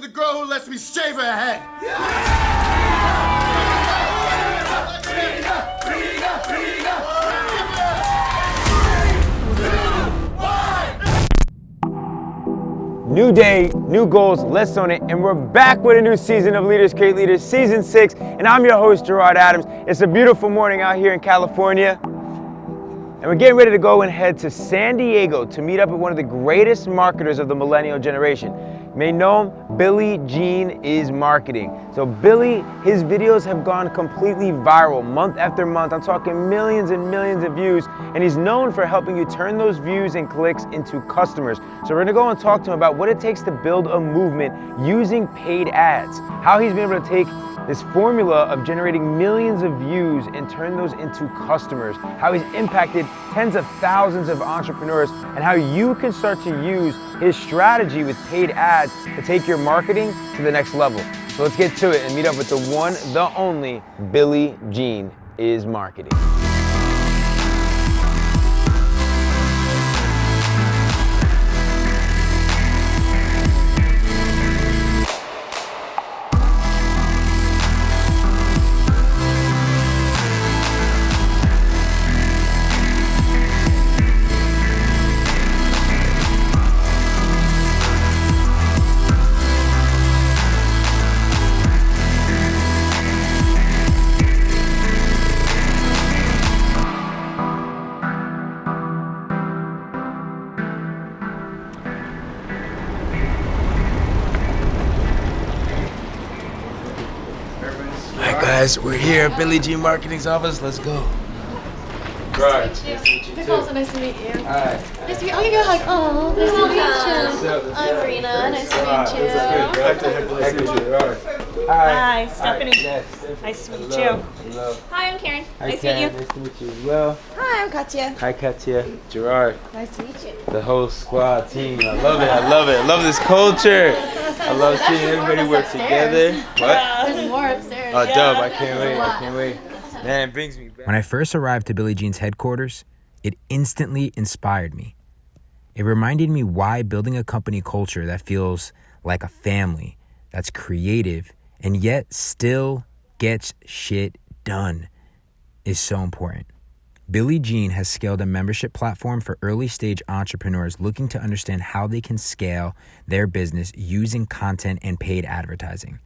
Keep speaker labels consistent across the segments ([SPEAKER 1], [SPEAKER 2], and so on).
[SPEAKER 1] to the girl who lets me shave her head.
[SPEAKER 2] New day, new goals, let's own it, and we're back with a new season of Leaders Create Leaders, Season 6, and I'm your host, Gerard Adams. It's a beautiful morning out here in California, and we're getting ready to go and head to San Diego to meet up with one of the greatest marketers of the millennial generation. You may know him, Billy Gene is Marketing. So Billy, his videos have gone completely viral month after month. I'm talking millions and millions of views, and he's known for helping you turn those views and clicks into customers. So we're gonna go and talk to him about what it takes to build a movement using paid ads, how he's been able to take this formula of generating millions of views and turn those into customers, how he's impacted tens of thousands of entrepreneurs, and how you can start to use his strategy with paid ads to take your marketing to the next level. So let's get to it and meet up with the one, the only, Billy Gene is Marketing.
[SPEAKER 3] Guys, we're here at Billy Gene Marketing's office. Let's go.
[SPEAKER 2] Right.
[SPEAKER 4] Nice to meet you. Nicole, so nice to meet you.
[SPEAKER 2] Hi.
[SPEAKER 4] Nice to meet you. I'll give you a hug. Oh, nice to meet you. I'm Rena. Nice to meet you.
[SPEAKER 5] Hi, Stephanie.
[SPEAKER 2] Yes,
[SPEAKER 5] Nice to meet you.
[SPEAKER 2] Hello.
[SPEAKER 4] Hi, I'm Karen.
[SPEAKER 2] Hi,
[SPEAKER 4] Nice to meet you.
[SPEAKER 2] Nice to meet you as well.
[SPEAKER 4] Hi, I'm Katya.
[SPEAKER 2] Hi, Katya. Gerard.
[SPEAKER 4] Nice to meet you.
[SPEAKER 2] The whole squad team. I love it. I love it. I love this culture. I love seeing everybody work together. What?
[SPEAKER 4] There's more upstairs.
[SPEAKER 2] Oh, dope. I can't wait. I can't wait. Man, it brings me back.
[SPEAKER 3] When I first arrived to Billy Gene's headquarters, it instantly inspired me. It reminded me why building a company culture that feels like a family, that's creative, and yet still gets shit done is so important. Billy Gene has scaled a membership platform for early-stage entrepreneurs looking to understand how they can scale their business using content and paid advertising.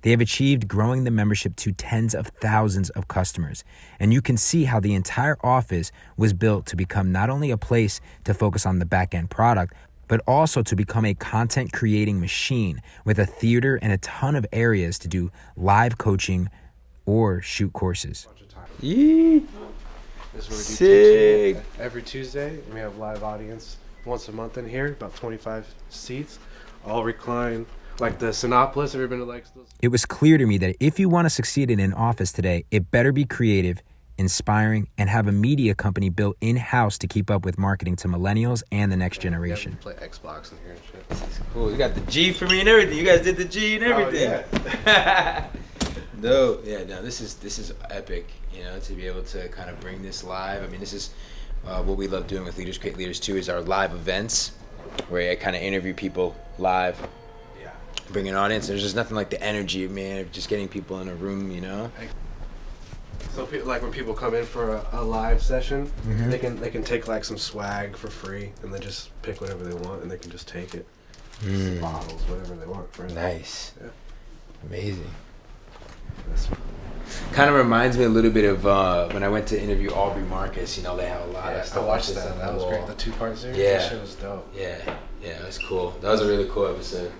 [SPEAKER 3] They have achieved growing the membership to tens of thousands of customers, and you can see how the entire office was built to become not only a place to focus on the back-end product, but also to become a content creating machine with a theater and a ton of areas to do live coaching or shoot courses.
[SPEAKER 2] Yee.
[SPEAKER 6] This is where we do
[SPEAKER 2] Sick.
[SPEAKER 6] teaching every Tuesday, and we have live audience once a month in here, about 25 seats, all recline, like the Sinopolis. Everybody likes those.
[SPEAKER 3] It was clear to me that if you want to succeed in an office today, it better be creative, inspiring, and have a media company built in-house to keep up with marketing to millennials and the next generation.
[SPEAKER 6] Play Xbox in here and shit.
[SPEAKER 2] Cool. You got the G for me and everything. You guys did the G and everything. No, yeah, no, this is epic, you know, to be able to kind of bring this live. I mean, this is what we love doing with Leaders Create Leaders too, is our live events where I kind of interview people live, bring an audience. There's just nothing like the energy, man, of just getting people in a room, you know.
[SPEAKER 6] So, like when people come in for a live session, they can take like some swag for free, and they just pick whatever they want, and they can just take it, some bottles, whatever they want.
[SPEAKER 2] Nice,
[SPEAKER 6] Yeah.
[SPEAKER 2] amazing.
[SPEAKER 6] That's
[SPEAKER 2] Kind of reminds me a little bit of when I went to interview Aubrey Marcus. You know, they have a lot of stuff.
[SPEAKER 6] I watched
[SPEAKER 2] like this
[SPEAKER 6] that.
[SPEAKER 2] on
[SPEAKER 6] That
[SPEAKER 2] the
[SPEAKER 6] was
[SPEAKER 2] wall.
[SPEAKER 6] great. The 2-part series.
[SPEAKER 2] Yeah.
[SPEAKER 6] That shit was dope.
[SPEAKER 2] Yeah, it was cool. That was a really cool episode.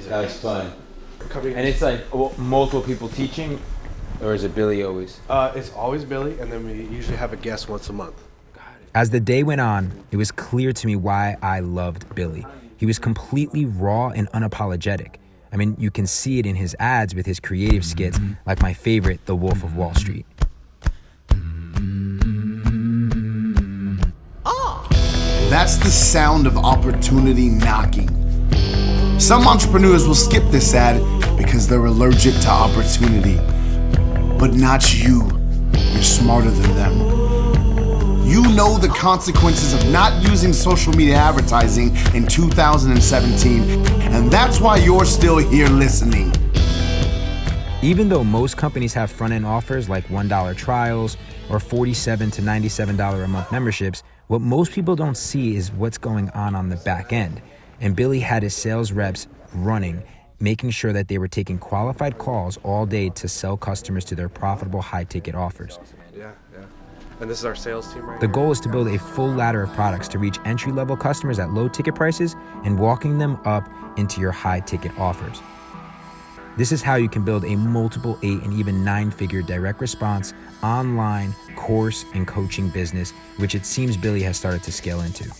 [SPEAKER 2] That was fun.
[SPEAKER 6] Coming-
[SPEAKER 2] And it's like multiple people teaching, or is it Billy always?
[SPEAKER 6] It's always Billy, and then we usually have a guest once a month.
[SPEAKER 3] As the day went on, it was clear to me why I loved Billy. He was completely raw and unapologetic. I mean, you can see it in his ads with his creative skits, like my favorite, The Wolf of Wall Street.
[SPEAKER 1] That's the sound of opportunity knocking. Some entrepreneurs will skip this ad because they're allergic to opportunity. But not you. You're smarter than them. You know the consequences of not using social media advertising in 2017, and that's why you're still here listening.
[SPEAKER 3] Even though most companies have front-end offers like $1 trials or $47 to $97 a month memberships, what most people don't see is what's going on the back end. And Billy had his sales reps running, making sure that they were taking qualified calls all day to sell customers to their profitable high-ticket offers.
[SPEAKER 6] Yeah. And this is our sales team right
[SPEAKER 3] The
[SPEAKER 6] here.
[SPEAKER 3] goal is to build a full ladder of products to reach entry-level customers at low ticket prices and walking them up into your high-ticket offers. This is how you can build a multiple 8 and even 9-figure direct response online course and coaching business, which it seems Billy has started to scale into.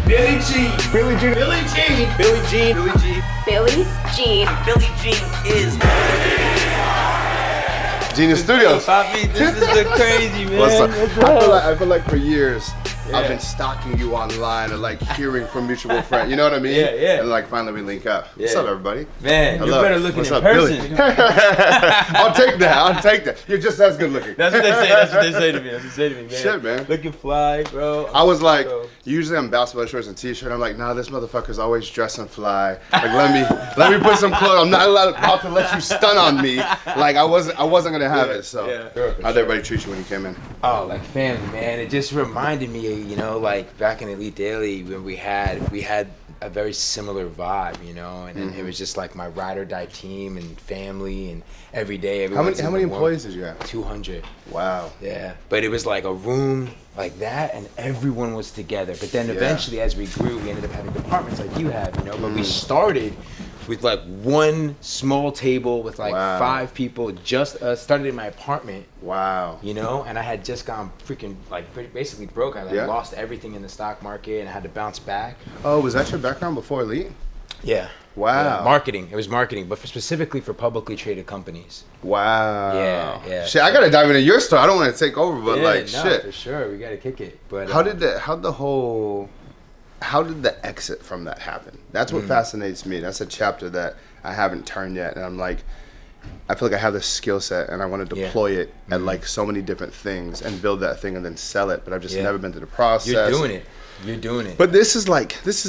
[SPEAKER 6] Billy Jean.
[SPEAKER 4] Billy Jean.
[SPEAKER 7] Billy Jean is
[SPEAKER 1] Genius Studios.
[SPEAKER 2] Poppy, this is the crazy, man.
[SPEAKER 1] What's up? I feel like for years I've been stalking you online and like hearing from mutual friends. You know what I mean?
[SPEAKER 2] Yeah.
[SPEAKER 1] And like finally we link up. What's up, everybody?
[SPEAKER 2] Man,
[SPEAKER 1] Hello.
[SPEAKER 2] you're better looking
[SPEAKER 1] What's
[SPEAKER 2] in
[SPEAKER 1] up,
[SPEAKER 2] person.
[SPEAKER 1] Billy? I'll take that. You're just as good looking.
[SPEAKER 2] That's what they say to me. Man.
[SPEAKER 1] Shit, man.
[SPEAKER 2] Looking fly, bro.
[SPEAKER 1] I was like, usually I'm basketball shorts and t-shirt. I'm like, nah, this motherfucker's always dressing fly. Like, let me put some clothes. I'm not about to let you stun on me. Like I wasn't gonna have it. So how'd everybody treat you when you came in?
[SPEAKER 3] Oh, like family, man. It just reminded me, you know, like back in Elite Daily when we had a very similar vibe, you know, and it was just like my ride or die team and family and every day.
[SPEAKER 1] How many employees did you have?
[SPEAKER 3] 200.
[SPEAKER 1] Wow.
[SPEAKER 3] Yeah, but it was like a room like that and everyone was together. But then eventually as we grew, we ended up having departments like you have, you know, but we started with like one small table with like 5 people, just us. Started in my apartment.
[SPEAKER 1] Wow.
[SPEAKER 3] You know, and I had just gone freaking like basically broke. I lost everything in the stock market and I had to bounce back.
[SPEAKER 1] Oh, was that your background before Elite?
[SPEAKER 3] Yeah.
[SPEAKER 1] Wow.
[SPEAKER 3] Yeah, marketing. It was marketing, but specifically for publicly traded companies.
[SPEAKER 1] Wow.
[SPEAKER 3] Yeah.
[SPEAKER 1] Shit, I gotta dive into your story. I don't want to take over, but shit.
[SPEAKER 3] For sure, we gotta kick it. But
[SPEAKER 1] How did the exit from that happen? That's what fascinates me. That's a chapter that I haven't turned yet, and I'm like, I feel like I have this skill set, and I want to deploy it at like so many different things and build that thing and then sell it. But I've just never been through the process.
[SPEAKER 3] You're doing it.
[SPEAKER 1] But this is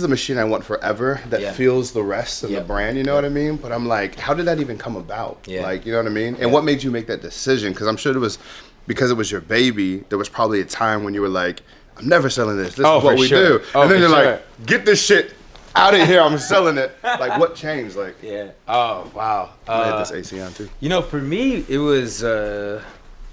[SPEAKER 1] a machine I want forever that feels the rest of the brand. You know what I mean? But I'm like, how did that even come about?
[SPEAKER 3] Yeah.
[SPEAKER 1] Like, you know what I mean? And what made you make that decision? Because I'm sure because it was your baby. There was probably a time when you were like, I'm never selling this. This is what we do. And then you're like, get this shit out of here. I'm selling it. Like, what changed? Like,
[SPEAKER 3] Oh, wow.
[SPEAKER 1] I had this AC on too.
[SPEAKER 3] You know, for me, it was,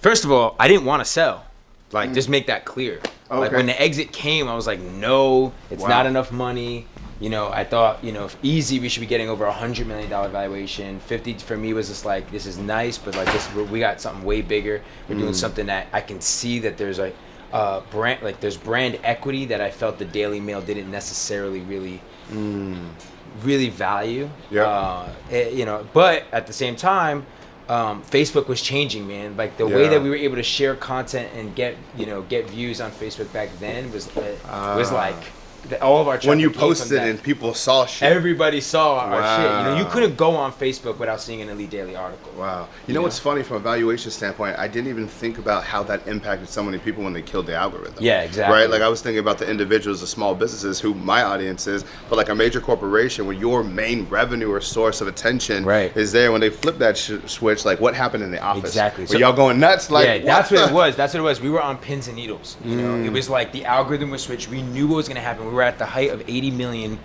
[SPEAKER 3] first of all, I didn't want to sell. Like, just make that clear. Like, when the exit came, I was like, no, it's not enough money. You know, I thought, you know, if easy, we should be getting over $100 million valuation. 50 for me was just like, this is nice, but like we got something way bigger. We're doing something that I can see that there's like brand, like there's brand equity that I felt the Daily Mail didn't necessarily really value. You know, but at the same time, Facebook was changing, man. Like the way that we were able to share content and get views on Facebook back then was like all of our traffic
[SPEAKER 1] when you
[SPEAKER 3] came
[SPEAKER 1] posted
[SPEAKER 3] from that.
[SPEAKER 1] and people saw shit.
[SPEAKER 3] Everybody saw our shit. You know, you couldn't go on Facebook without seeing an Elite Daily article.
[SPEAKER 1] Wow. You know what's funny from a valuation standpoint? I didn't even think about how that impacted so many people when they killed the algorithm.
[SPEAKER 3] Yeah, exactly.
[SPEAKER 1] Right? Like I was thinking about the individuals, the small businesses who my audience is, but like a major corporation where your main revenue or source of attention is there. When they flip that switch, like what happened in the office?
[SPEAKER 3] Exactly.
[SPEAKER 1] Were y'all going nuts? Like,
[SPEAKER 3] that's what it was. That's what it was. We were on pins and needles. You know, it was like the algorithm was switched. We knew what was going to happen. We were at the height of 80 million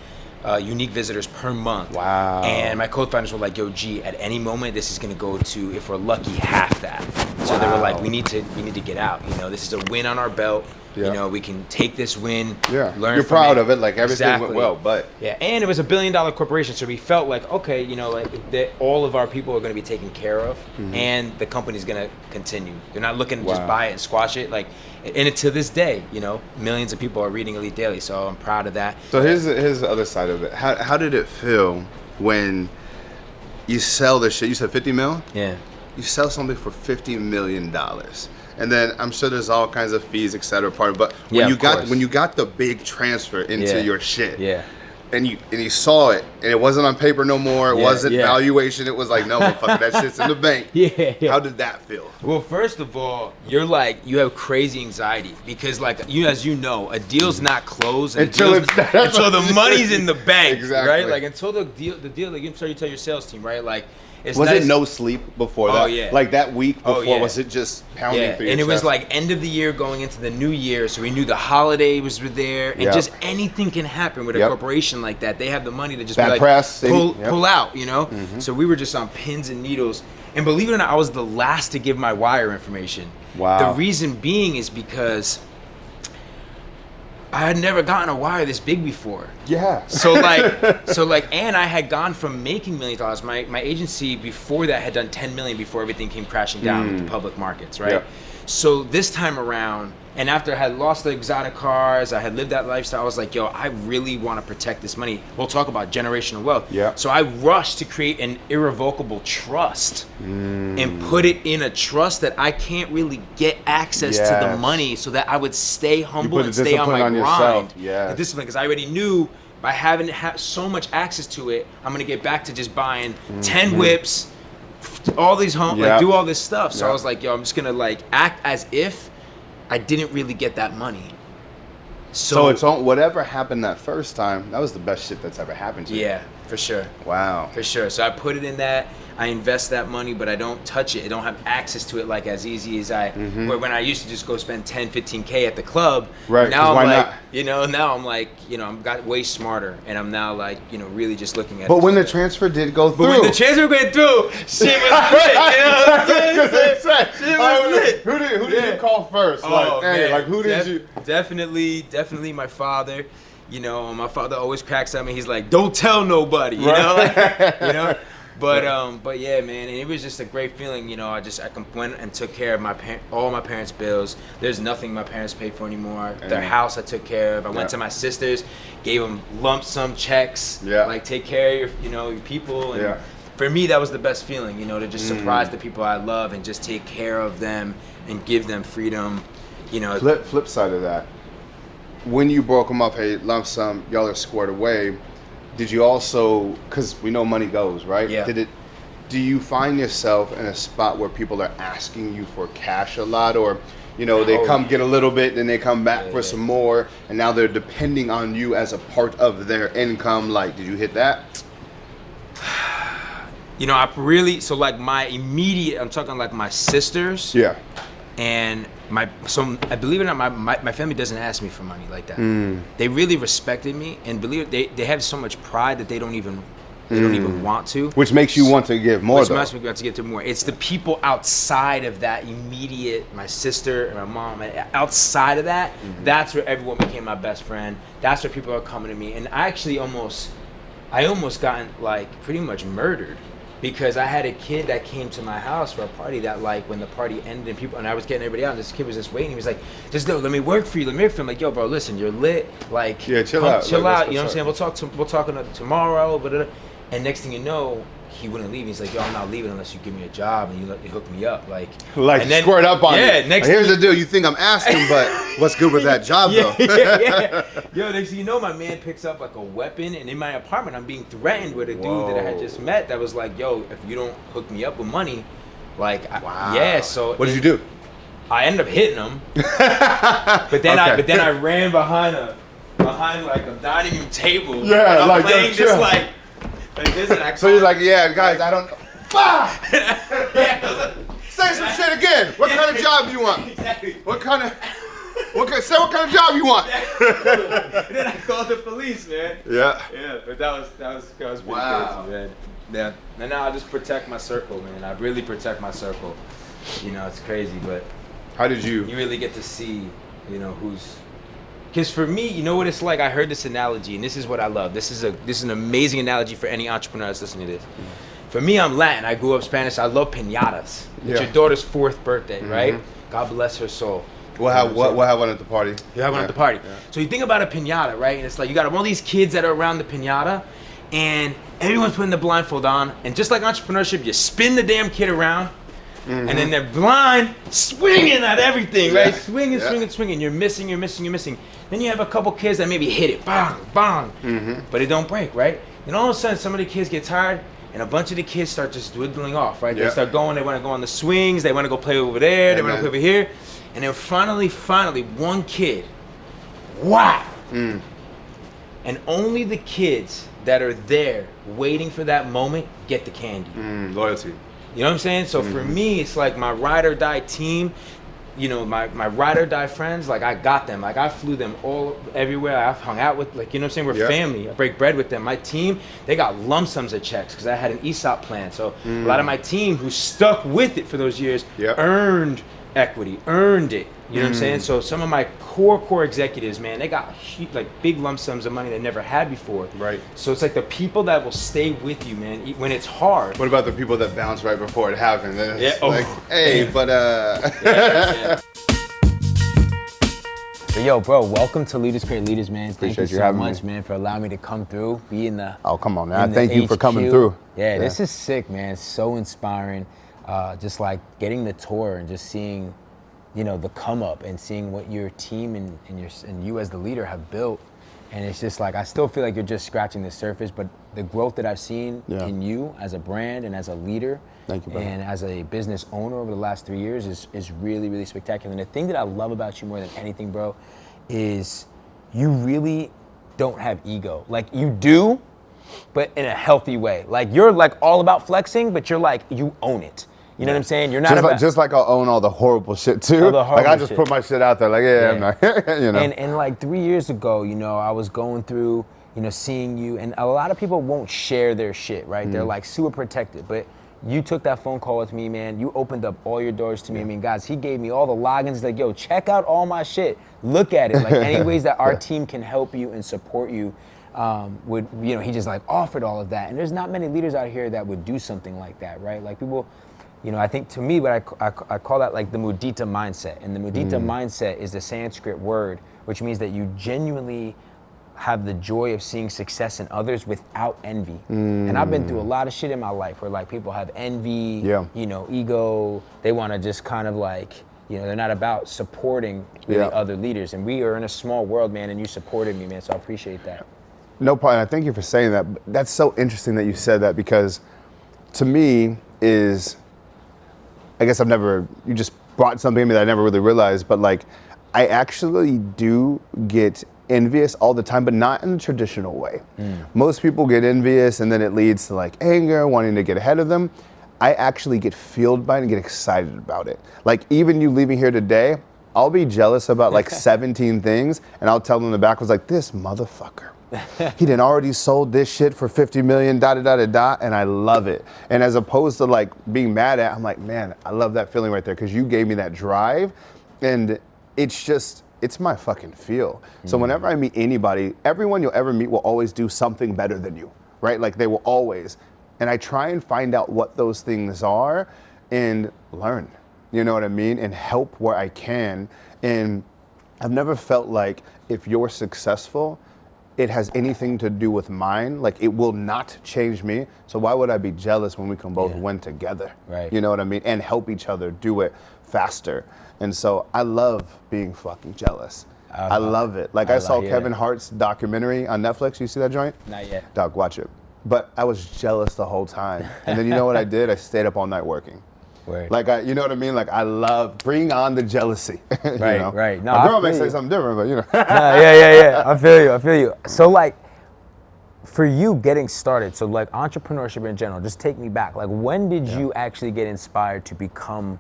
[SPEAKER 3] unique visitors per month.
[SPEAKER 1] Wow.
[SPEAKER 3] And my co-founders were like, yo, G, at any moment this is gonna go to, if we're lucky, half that. So they were like, we need to get out. You know, this is a win on our belt. You know, we can take this win, learn
[SPEAKER 1] You're
[SPEAKER 3] from
[SPEAKER 1] proud
[SPEAKER 3] it.
[SPEAKER 1] of it, like everything went well, but
[SPEAKER 3] and it was $1 billion corporation, so we felt like, okay, you know, like that all of our people are going to be taken care of, and the company's going to continue. They're not looking to just buy it and squash it, like, and to this day, you know, millions of people are reading Elite Daily, so I'm proud of that.
[SPEAKER 1] So here's the other side of it. How did it feel when you sell this shit? You said 50 mil?
[SPEAKER 3] Yeah.
[SPEAKER 1] You sell something for $50 million. And then I'm sure there's all kinds of fees, etc. But when you got the big transfer into your shit, and you saw it, and it wasn't on paper no more. It wasn't valuation. It was like, no, motherfucker, that shit's in the bank.
[SPEAKER 2] Yeah.
[SPEAKER 1] How did that feel?
[SPEAKER 2] Well, first of all, you're like, you have crazy anxiety because, like, as you know, a deal's not closed until the money's in the bank.
[SPEAKER 1] Exactly.
[SPEAKER 2] Right? Like, until the deal, like, I'm sure you tell your sales team, right? Like, it's
[SPEAKER 1] was
[SPEAKER 2] nice.
[SPEAKER 1] it no sleep before that?
[SPEAKER 2] Oh, yeah.
[SPEAKER 1] Like that week before,
[SPEAKER 2] yeah.
[SPEAKER 1] was it just pounding through your
[SPEAKER 2] and it was
[SPEAKER 1] chest?
[SPEAKER 2] like end of the year going into the new year, so we knew the holiday was there, and just anything can happen with a corporation like that. They have the money to just
[SPEAKER 1] Bad
[SPEAKER 2] be like,
[SPEAKER 1] press,
[SPEAKER 2] pull out, you know? So we were just on pins and needles. And believe it or not, I was the last to give my wire information.
[SPEAKER 1] Wow.
[SPEAKER 2] The reason being is because I had never gotten a wire this big before.
[SPEAKER 1] Yeah.
[SPEAKER 2] So and I had gone from making $1 million. My agency before that had done 10 million before everything came crashing down with the public markets, right?
[SPEAKER 1] Yep.
[SPEAKER 2] So this time around, and after I had lost the exotic cars, I had lived that lifestyle, I was like, yo, I really want to protect this money. We'll talk about generational wealth.
[SPEAKER 1] Yeah.
[SPEAKER 2] So I rushed to create an irrevocable trust and put it in a trust that I can't really get access to the money, so that I would stay humble and stay on my grind.
[SPEAKER 1] Yeah.
[SPEAKER 2] The discipline, because I already knew by having so much access to it, I'm gonna get back to just buying 10 whips, all these homes, like do all this stuff. So I was like, yo, I'm just gonna like act as if I didn't really get that money.
[SPEAKER 1] So it's on whatever happened that first time. That was the best shit that's ever happened to you.
[SPEAKER 2] Yeah, for sure.
[SPEAKER 1] Wow.
[SPEAKER 2] For sure. So I put it in that. I invest that money, but I don't touch it. I don't have access to it like as easy as where when I used to just go spend 10, 15K at the club.
[SPEAKER 1] Right.
[SPEAKER 2] Now
[SPEAKER 1] why
[SPEAKER 2] I'm like,
[SPEAKER 1] not?
[SPEAKER 2] now I'm like, I'm got way smarter, and I'm now like, really just looking at.
[SPEAKER 1] But when the transfer did go through.
[SPEAKER 2] But when the transfer went through, shit was lit. Shit was lit.
[SPEAKER 1] Who did you call first? Who did you?
[SPEAKER 2] Definitely my father. My father always cracks at me. He's like, "Don't tell nobody," you know. But yeah, man, and it was just a great feeling. I went and took care of all my parents' bills. There's nothing my parents paid for anymore. Their house I took care of. I went to my sisters, gave them lump sum checks. Yeah. Like, take care of your people. And for me, that was the best feeling. To just surprise the people I love and just take care of them and give them freedom.
[SPEAKER 1] Flip side of that. When you broke them up, hey, lump sum, y'all are squared away. Did you also, because we know money goes, right?
[SPEAKER 2] Yeah.
[SPEAKER 1] Do you find yourself in a spot where people are asking you for cash a lot, or, they come get a little bit, then they come back for some more, and now they're depending on you as a part of their income? Like, did you hit that?
[SPEAKER 2] My immediate, I'm talking like my sisters.
[SPEAKER 1] Yeah.
[SPEAKER 2] And I believe it or not, my family doesn't ask me for money like that. They really respected me, and they have so much pride that they don't even want to.
[SPEAKER 1] Which makes you want to give more.
[SPEAKER 2] Which makes me want to give to more. It's the people outside of that immediate, my sister and my mom. Outside of that, that's where everyone became my best friend. That's where people are coming to me, and I actually almost gotten like pretty much murdered. Because I had a kid that came to my house for a party that, like, when the party ended and I was getting everybody out, and this kid was just waiting. He was like, let me work for you. I'm like, yo, bro, listen, you're lit. Like,
[SPEAKER 1] chill out.
[SPEAKER 2] You know what I'm saying? We'll talk tomorrow. And next thing you know, he wouldn't leave. He's like, yo, I'm not leaving unless you give me a job and you hook me up. Like
[SPEAKER 1] and then, squirt up on me. Here's the deal. You think I'm asking, but what's good with that job, though?
[SPEAKER 2] Yo, next thing you know, my man picks up like a weapon, and in my apartment, I'm being threatened with a dude that I had just met that was like, yo, if you don't hook me up with money, like, so.
[SPEAKER 1] What did you do?
[SPEAKER 2] I ended up hitting him. but then I ran behind like a dining room table.
[SPEAKER 1] Yeah,
[SPEAKER 2] and I'm playing
[SPEAKER 1] this
[SPEAKER 2] like this, and
[SPEAKER 1] so you're like, guys, I don't. Say some shit again. What kind of job do you want?
[SPEAKER 2] Exactly.
[SPEAKER 1] Say what kind of job you want?
[SPEAKER 2] And then I called the police, man.
[SPEAKER 1] Yeah.
[SPEAKER 2] Yeah, but that was pretty crazy, man. Yeah. And now I just protect my circle, man. I really protect my circle. It's crazy, but
[SPEAKER 1] how did you
[SPEAKER 2] really get to see, who's. Because for me, you know what it's like? I heard this analogy, and this is what I love. This is an amazing analogy for any entrepreneur that's listening to this. For me, I'm Latin. I grew up Spanish. I love piñatas. It's your daughter's 4th birthday, right? God bless her soul.
[SPEAKER 1] What happened at the party?
[SPEAKER 2] You have one at the party. Yeah. So you think about a piñata, right? And it's like you got all these kids that are around the piñata, and everyone's putting the blindfold on. And just like entrepreneurship, you spin the damn kid around, and then they're blind, swinging at everything, right? Swinging. You're missing.
[SPEAKER 3] Then you have a couple kids that maybe hit it, bang, bang, but it don't break, right? Then all of a sudden, some of the kids get tired, and a bunch of the kids start just dwindling off, right? They start going, they want to go on the swings, they want to go play over there, they want to play over here. And then finally, one kid, wow. And only the kids that are there waiting for that moment get the candy.
[SPEAKER 1] Loyalty.
[SPEAKER 3] You know what I'm saying? So for me, it's like my ride or die team, you know, my ride or die friends, like I got them. Like I flew them all everywhere. I've hung out with, like, you know what I'm saying? We're family. I break bread with them. My team, they got lump sums of checks because I had an ESOP plan. So a lot of my team who stuck with it for those years earned equity, earned it. You know what I'm saying? So some of my core executives, man, they got like big lump sums of money they never had before.
[SPEAKER 1] Right.
[SPEAKER 3] So it's like the people that will stay with you, man, when it's hard.
[SPEAKER 1] What about the people that bounce right before it happened? Then it's like,
[SPEAKER 3] hey,
[SPEAKER 1] but
[SPEAKER 3] But yo, bro, welcome to Leaders Create Leaders, man.
[SPEAKER 1] Appreciate
[SPEAKER 3] Thank you
[SPEAKER 1] you
[SPEAKER 3] so
[SPEAKER 1] having
[SPEAKER 3] much,
[SPEAKER 1] me.
[SPEAKER 3] man, for allowing me to come through, be in the.
[SPEAKER 1] Oh, come on, man.
[SPEAKER 3] in
[SPEAKER 1] Thank
[SPEAKER 3] the
[SPEAKER 1] you for coming
[SPEAKER 3] HQ.
[SPEAKER 1] through.
[SPEAKER 3] Yeah, this is sick, man. So inspiring. Just like getting the tour and just seeing, you know, the come up and seeing what your team and you as the leader have built. And it's just like, I still feel like you're just scratching the surface, but the growth that I've seen in you as a brand and as a leader,
[SPEAKER 1] thank you, brother,
[SPEAKER 3] and as a business owner over the last 3 years is really, really spectacular. And the thing that I love about you more than anything, bro, is you really don't have ego. Like you do, but in a healthy way. Like you're like all about flexing, but you're like, you own it. You know what I'm saying? You're not
[SPEAKER 1] just like I'll own all the horrible shit too. Like I just put my shit out there, like I'm not, you know.
[SPEAKER 3] And like 3 years ago, you know, I was going through, you know, seeing you, and a lot of people won't share their shit, right? They're like super protected, but you took that phone call with me, man. You opened up all your doors to me. I mean, guys, he gave me all the logins. Like, yo, check out all my shit. Look at it. Like, any ways that our team can help you and support you, would, you know, he just like offered all of that. And there's not many leaders out here that would do something like that, right? Like people, you know, I think to me, what I call that like the mudita mindset. And the mudita mindset is the Sanskrit word, which means that you genuinely have the joy of seeing success in others without envy. And I've been through a lot of shit in my life where like people have envy, you know, ego. They want to just kind of like, you know, they're not about supporting really other leaders. And we are in a small world, man, and you supported me, man, so I appreciate that.
[SPEAKER 1] No problem. I thank you for saying that. That's so interesting that you said that, because to me is, I guess you just brought something to me that I never really realized, but like I actually do get envious all the time, but not in the traditional way. Most people get envious and then it leads to like anger, wanting to get ahead of them. I actually get fueled by it and get excited about it. Like even you leaving here today, I'll be jealous about like 17 things, and I'll tell them in the back was like, this motherfucker. He done already sold this shit for 50 million, and I love it. And as opposed to like being mad at, I'm like, man, I love that feeling right there, because you gave me that drive, and it's my fucking feel. So whenever I meet anybody, everyone you'll ever meet will always do something better than you, right? Like they will always. And I try and find out what those things are and learn, you know what I mean? And help where I can. And I've never felt like if you're successful, it has anything to do with mine. Like it will not change me. So why would I be jealous when we can both win together?
[SPEAKER 3] Right.
[SPEAKER 1] You know what I mean? And help each other do it faster. And so I love being fucking jealous. I love it. Like I saw Kevin Hart's documentary on Netflix. You see that joint?
[SPEAKER 3] Not yet.
[SPEAKER 1] Dog, watch it. But I was jealous the whole time. And then you know what I did? I stayed up all night working.
[SPEAKER 3] Word.
[SPEAKER 1] Like you know what I mean? Like I love, bring on the jealousy.
[SPEAKER 3] Right,
[SPEAKER 1] you know?
[SPEAKER 3] right. No,
[SPEAKER 1] My girl
[SPEAKER 3] I
[SPEAKER 1] may
[SPEAKER 3] feel
[SPEAKER 1] say
[SPEAKER 3] you.
[SPEAKER 1] something different, but you know.
[SPEAKER 3] Yeah. I feel you. So like, for you getting started, so like entrepreneurship in general, just take me back. Like when did you actually get inspired to become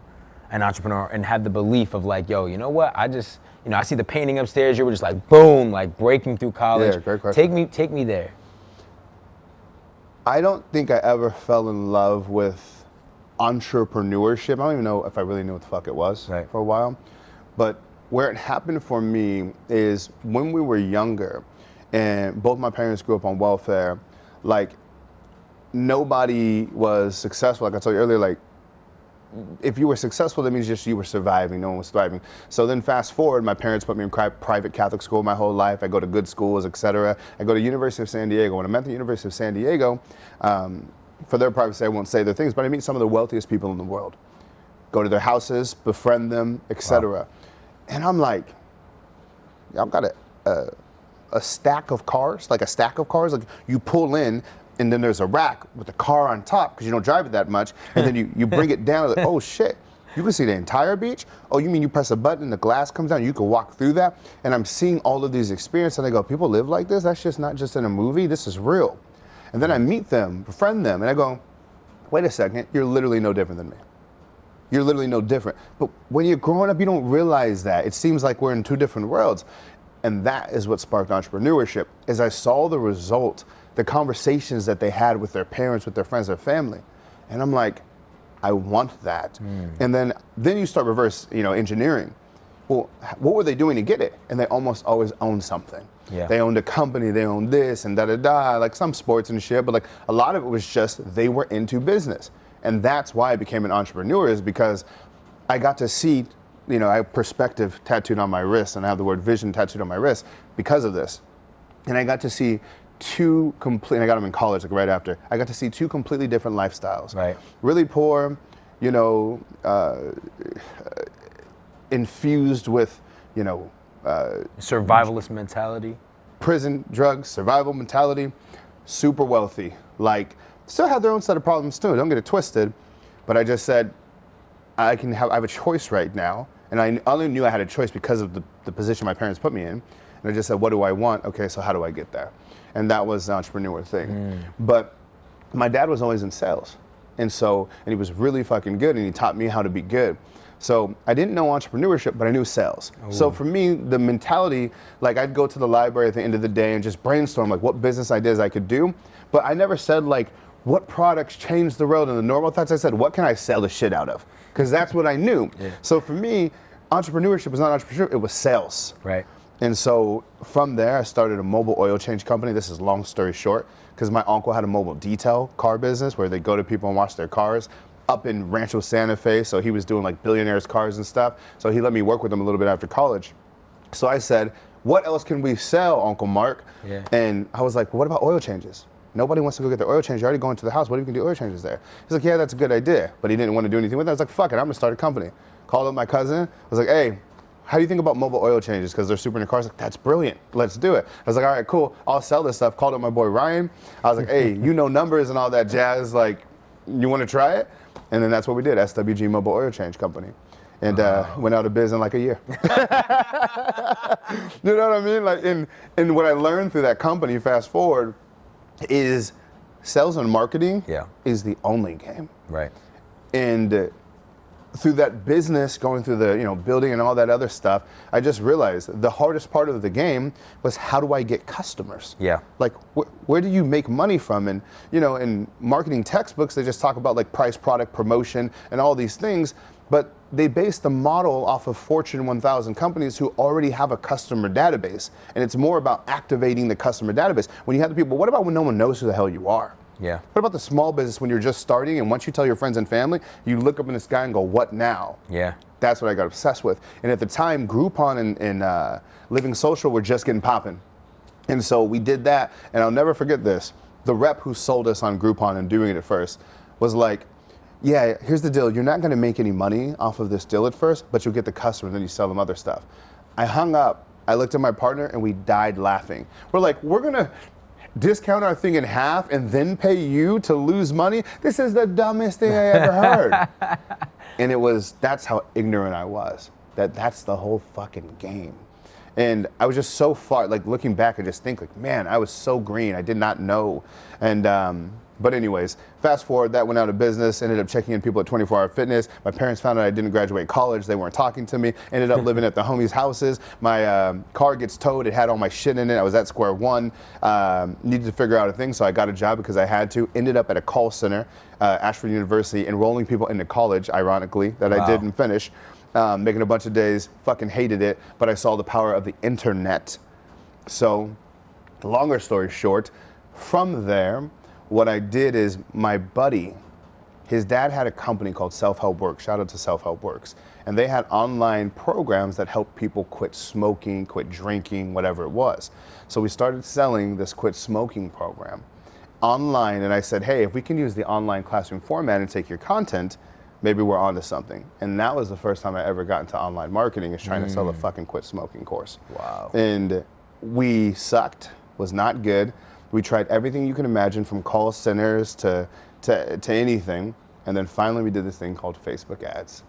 [SPEAKER 3] an entrepreneur and have the belief of like, yo, you know what? I just, you know, I see the painting upstairs. You were just like, boom, like breaking through college.
[SPEAKER 1] Yeah, great question.
[SPEAKER 3] Take me there.
[SPEAKER 1] I don't think I ever fell in love with entrepreneurship. I don't even know if I really knew what the fuck it was for a while. But where it happened for me is when we were younger, and both my parents grew up on welfare, like nobody was successful. Like I told you earlier, like if you were successful, that means just you were surviving, no one was thriving. So then fast forward, my parents put me in private Catholic school my whole life. I go to good schools, etc. I go to University of San Diego. When I'm at the University of San Diego, for their privacy, I won't say their things, but I meet some of the wealthiest people in the world. Go to their houses, befriend them, etc. And I'm like, y'all got it. a stack of cars, like you pull in, and then there's a rack with a car on top because you don't drive it that much, and then you bring it down, like, oh shit, you can see the entire beach? Oh, you mean you press a button and the glass comes down, you can walk through that? And I'm seeing all of these experiences, and I go, people live like this? That's just not just in a movie, this is real. And then I meet them, befriend them, and I go, wait a second, you're literally no different than me. You're literally no different. But when you're growing up, you don't realize that. It seems like we're in two different worlds. And that is what sparked entrepreneurship, is I saw the result, the conversations that they had with their parents, with their friends, their family. And I'm like, I want that. And then you start reverse, engineering. Well, what were they doing to get it? And they almost always own something.
[SPEAKER 2] Yeah.
[SPEAKER 1] They owned a company, they owned this and da-da-da, like some sports and shit, but like a lot of it was just they were into business. And that's why I became an entrepreneur, is because I got to see, I have perspective tattooed on my wrist, and I have the word vision tattooed on my wrist because of this. And I got to see I got them in college, like right after. I got to see two completely different lifestyles.
[SPEAKER 2] Right.
[SPEAKER 1] Really poor, infused with,
[SPEAKER 2] survivalist mentality.
[SPEAKER 1] Prison, drugs, survival mentality, super wealthy. Like, still had their own set of problems too, don't get it twisted. But I just said, I have a choice right now. And I only knew I had a choice because of the position my parents put me in. And I just said, what do I want? Okay, so how do I get there? And that was the entrepreneur thing. But my dad was always in sales. And he was really fucking good, and he taught me how to be good. So I didn't know entrepreneurship, but I knew sales. Ooh. So for me, the mentality, like I'd go to the library at the end of the day and just brainstorm like what business ideas I could do. But I never said like, what products changed the world? And the normal thoughts, I said, what can I sell the shit out of? Because that's what I knew. Yeah. So for me, entrepreneurship was not entrepreneurship, it was sales.
[SPEAKER 2] Right.
[SPEAKER 1] And so from there, I started a mobile oil change company. This is long story short, because my uncle had a mobile detail car business where they go to people and wash their cars up in Rancho Santa Fe. So he was doing like billionaires' cars and stuff. So he let me work with him a little bit after college. So I said, what else can we sell, Uncle Mark? Yeah. And I was like, well, what about oil changes? Nobody wants to go get their oil change. You're already going to the house. What if you can do oil changes there? He's like, yeah, that's a good idea. But he didn't want to do anything with it. I was like, fuck it, I'm gonna start a company. Called up my cousin. I was like, hey, how do you think about mobile oil changes? Because they're super in your cars. Like, that's brilliant. Let's do it. I was like, all right, cool. I'll sell this stuff. Called up my boy Ryan. I was like, hey, you know numbers and all that jazz. Like, you want to try it? And then that's what we did. SWG Mobile Oil Change Company. And went out of biz in like a year. You know what I mean? Like, and what I learned through that company, fast forward, is sales and marketing is the only game.
[SPEAKER 2] Right.
[SPEAKER 1] And through that business, going through the building and all that other stuff, I just realized the hardest part of the game was how do I get customers?
[SPEAKER 2] Yeah.
[SPEAKER 1] Like where do you make money from? And in marketing textbooks, they just talk about like price, product, promotion, and all these things, but they base the model off of Fortune 1000 companies who already have a customer database. And it's more about activating the customer database. When you have the people, what about when no one knows who the hell you are?
[SPEAKER 2] Yeah.
[SPEAKER 1] What about the small business when you're just starting, and once you tell your friends and family, you look up in the sky and go, what now?
[SPEAKER 2] Yeah.
[SPEAKER 1] That's what I got obsessed with. And at the time, Groupon and Living Social were just getting popping. And so we did that, and I'll never forget this. The rep who sold us on Groupon and doing it at first was like, yeah, here's the deal. You're not gonna make any money off of this deal at first, but you'll get the customer, and then you sell them other stuff. I hung up, I looked at my partner, and we died laughing. We're like, we're gonna discount our thing in half and then pay you to lose money? This is the dumbest thing I ever heard. And that's how ignorant I was. That's the whole fucking game. And I was just so far, like looking back, I just think like, man, I was so green. I did not know. And, but anyways, fast forward, that went out of business, ended up checking in people at 24 Hour Fitness. My parents found out I didn't graduate college. They weren't talking to me. Ended up living at the homies' houses. My car gets towed. It had all my shit in it. I was at square one. Needed to figure out a thing, so I got a job because I had to. Ended up at a call center, Ashford University, enrolling people into college, ironically, that I didn't finish. Making a bunch of days, fucking hated it, but I saw the power of the internet. So, longer story short, from there, what I did is my buddy, his dad had a company called Self Help Works, shout out to Self Help Works, and they had online programs that helped people quit smoking, quit drinking, whatever it was. So we started selling this quit smoking program online, and I said, hey, if we can use the online classroom format and take your content, maybe we're onto something. And that was the first time I ever got into online marketing, is trying to sell a fucking quit smoking course.
[SPEAKER 2] Wow.
[SPEAKER 1] And we sucked, was not good. We tried everything you can imagine, from call centers to anything. And then finally we did this thing called Facebook ads.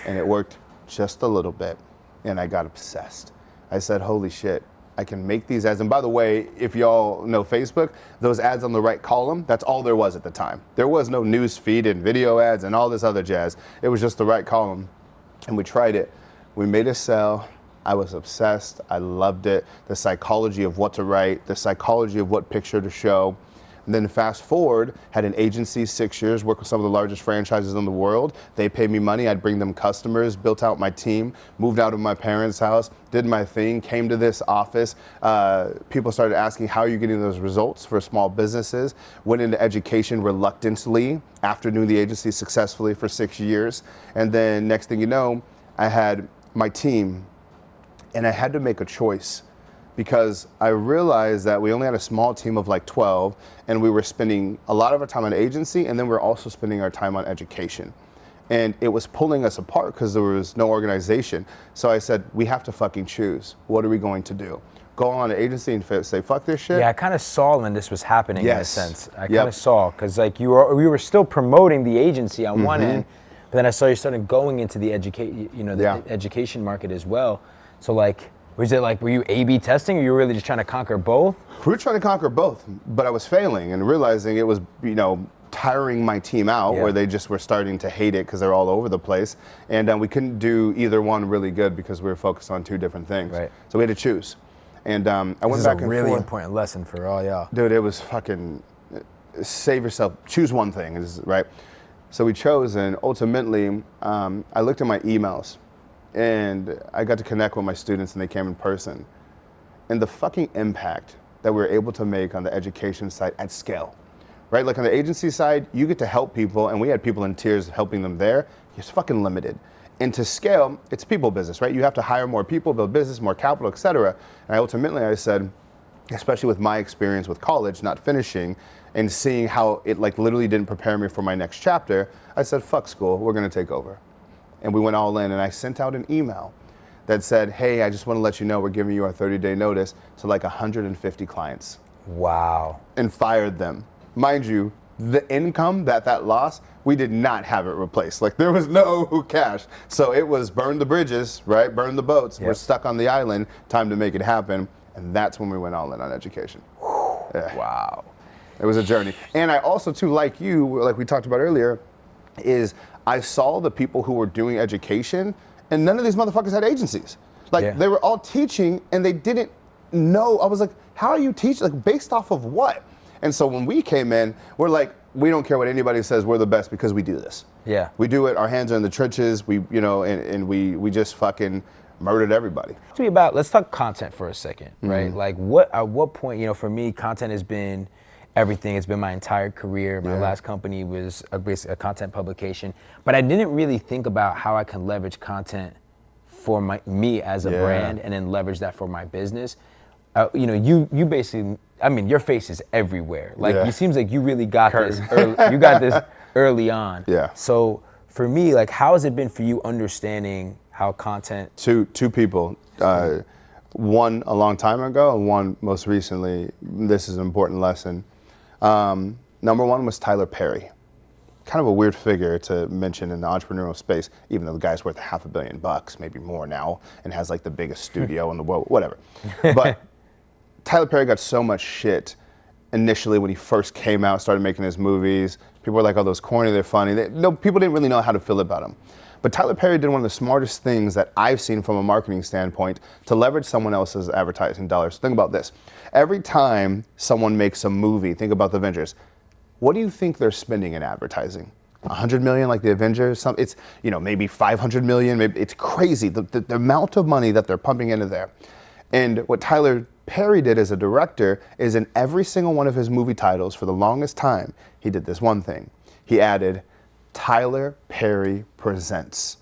[SPEAKER 1] And it worked just a little bit. And I got obsessed. I said, holy shit, I can make these ads. And by the way, if y'all know Facebook, those ads on the right column, that's all there was at the time. There was no news feed and video ads and all this other jazz. It was just the right column. And we tried it. We made a sale. I was obsessed. I loved it. The psychology of what to write, the psychology of what picture to show. And then fast forward, had an agency 6 years, worked with some of the largest franchises in the world. They paid me money, I'd bring them customers, built out my team, moved out of my parents' house, did my thing, came to this office. People started asking, how are you getting those results for small businesses? Went into education reluctantly after doing the agency successfully for 6 years. And then next thing you know, I had my team, and I had to make a choice, because I realized that we only had a small team of like 12, and we were spending a lot of our time on agency, and then we're also spending our time on education. And it was pulling us apart because there was no organization. So I said, we have to fucking choose. What are we going to do? Go on an agency and say, fuck this shit?
[SPEAKER 3] Yeah, I kind of saw when this was happening in a
[SPEAKER 1] Yes.
[SPEAKER 3] sense. I
[SPEAKER 1] Yep.
[SPEAKER 3] kind of saw, because like we were still promoting the agency on one end, but then I saw you started going into the education market as well. So like, was it like, were you A/B testing, or you were really just trying to conquer both?
[SPEAKER 1] We were trying to conquer both, but I was failing and realizing it was, tiring my team out, where they just were starting to hate it because they're all over the place. And we couldn't do either one really good because we were focused on two different things.
[SPEAKER 3] Right.
[SPEAKER 1] So we had to choose. And I went
[SPEAKER 3] This is
[SPEAKER 1] back
[SPEAKER 3] a
[SPEAKER 1] and
[SPEAKER 3] really
[SPEAKER 1] forth.
[SPEAKER 3] important lesson for all y'all.
[SPEAKER 1] Dude, it was fucking, save yourself, choose one thing, right? So we chose, and ultimately, I looked at my emails, and I got to connect with my students, and they came in person. And the fucking impact that we were able to make on the education side at scale, right? Like on the agency side, you get to help people, and we had people in tears helping them there. It's fucking limited. And to scale, it's people business, right? You have to hire more people, build business, more capital, et cetera. And I said, especially with my experience with college, not finishing, and seeing how it like literally didn't prepare me for my next chapter, I said, fuck school, we're gonna take over. And we went all in, and I sent out an email that said, hey, I just wanna let you know we're giving you our 30-day notice to like 150 clients.
[SPEAKER 3] Wow.
[SPEAKER 1] And fired them. Mind you, the income that loss, we did not have it replaced. Like there was no cash. So it was burn the bridges, right? Burn the boats.
[SPEAKER 3] Yep.
[SPEAKER 1] We're stuck on the island, time to make it happen. And that's when we went all in on education. Yeah.
[SPEAKER 3] Wow.
[SPEAKER 1] It was a journey. And I also too, like you, like we talked about earlier, is I saw the people who were doing education, and none of these motherfuckers had agencies. Like they were all teaching, and they didn't know. I was like, how are you teaching? Like based off of what? And so when we came in, we're like, we don't care what anybody says, we're the best because we do this. Yeah. We do it, our hands are in the trenches, we we just fucking murdered everybody.
[SPEAKER 3] To me about, let's talk content for a second, right? Like at what point, for me, content has been everything. It's been my entire career. My last company was basically a content publication, but I didn't really think about how I can leverage content for me as a brand, and then leverage that for my business. You basically, I mean, your face is everywhere. Like it seems like you really got this. You got this early on. Yeah. So for me, like, how has it been for you understanding how content?
[SPEAKER 1] Two people. One a long time ago, and one most recently. This is an important lesson. Number one was Tyler Perry. Kind of a weird figure to mention in the entrepreneurial space, even though the guy's worth $500 million, maybe more now, and has like the biggest studio in the world, whatever. But Tyler Perry got so much shit initially when he first came out, started making his movies. People were like, oh, those corny, they're funny. People didn't really know how to feel about him. But Tyler Perry did one of the smartest things that I've seen from a marketing standpoint to leverage someone else's advertising dollars. Think about this. Every time someone makes a movie, think about the Avengers. What do you think they're spending in advertising? 100 million like the Avengers? It's maybe 500 million. Maybe it's crazy the amount of money that they're pumping into there. And what Tyler Perry did as a director is in every single one of his movie titles for the longest time, he did this one thing. He added Tyler Perry Presents.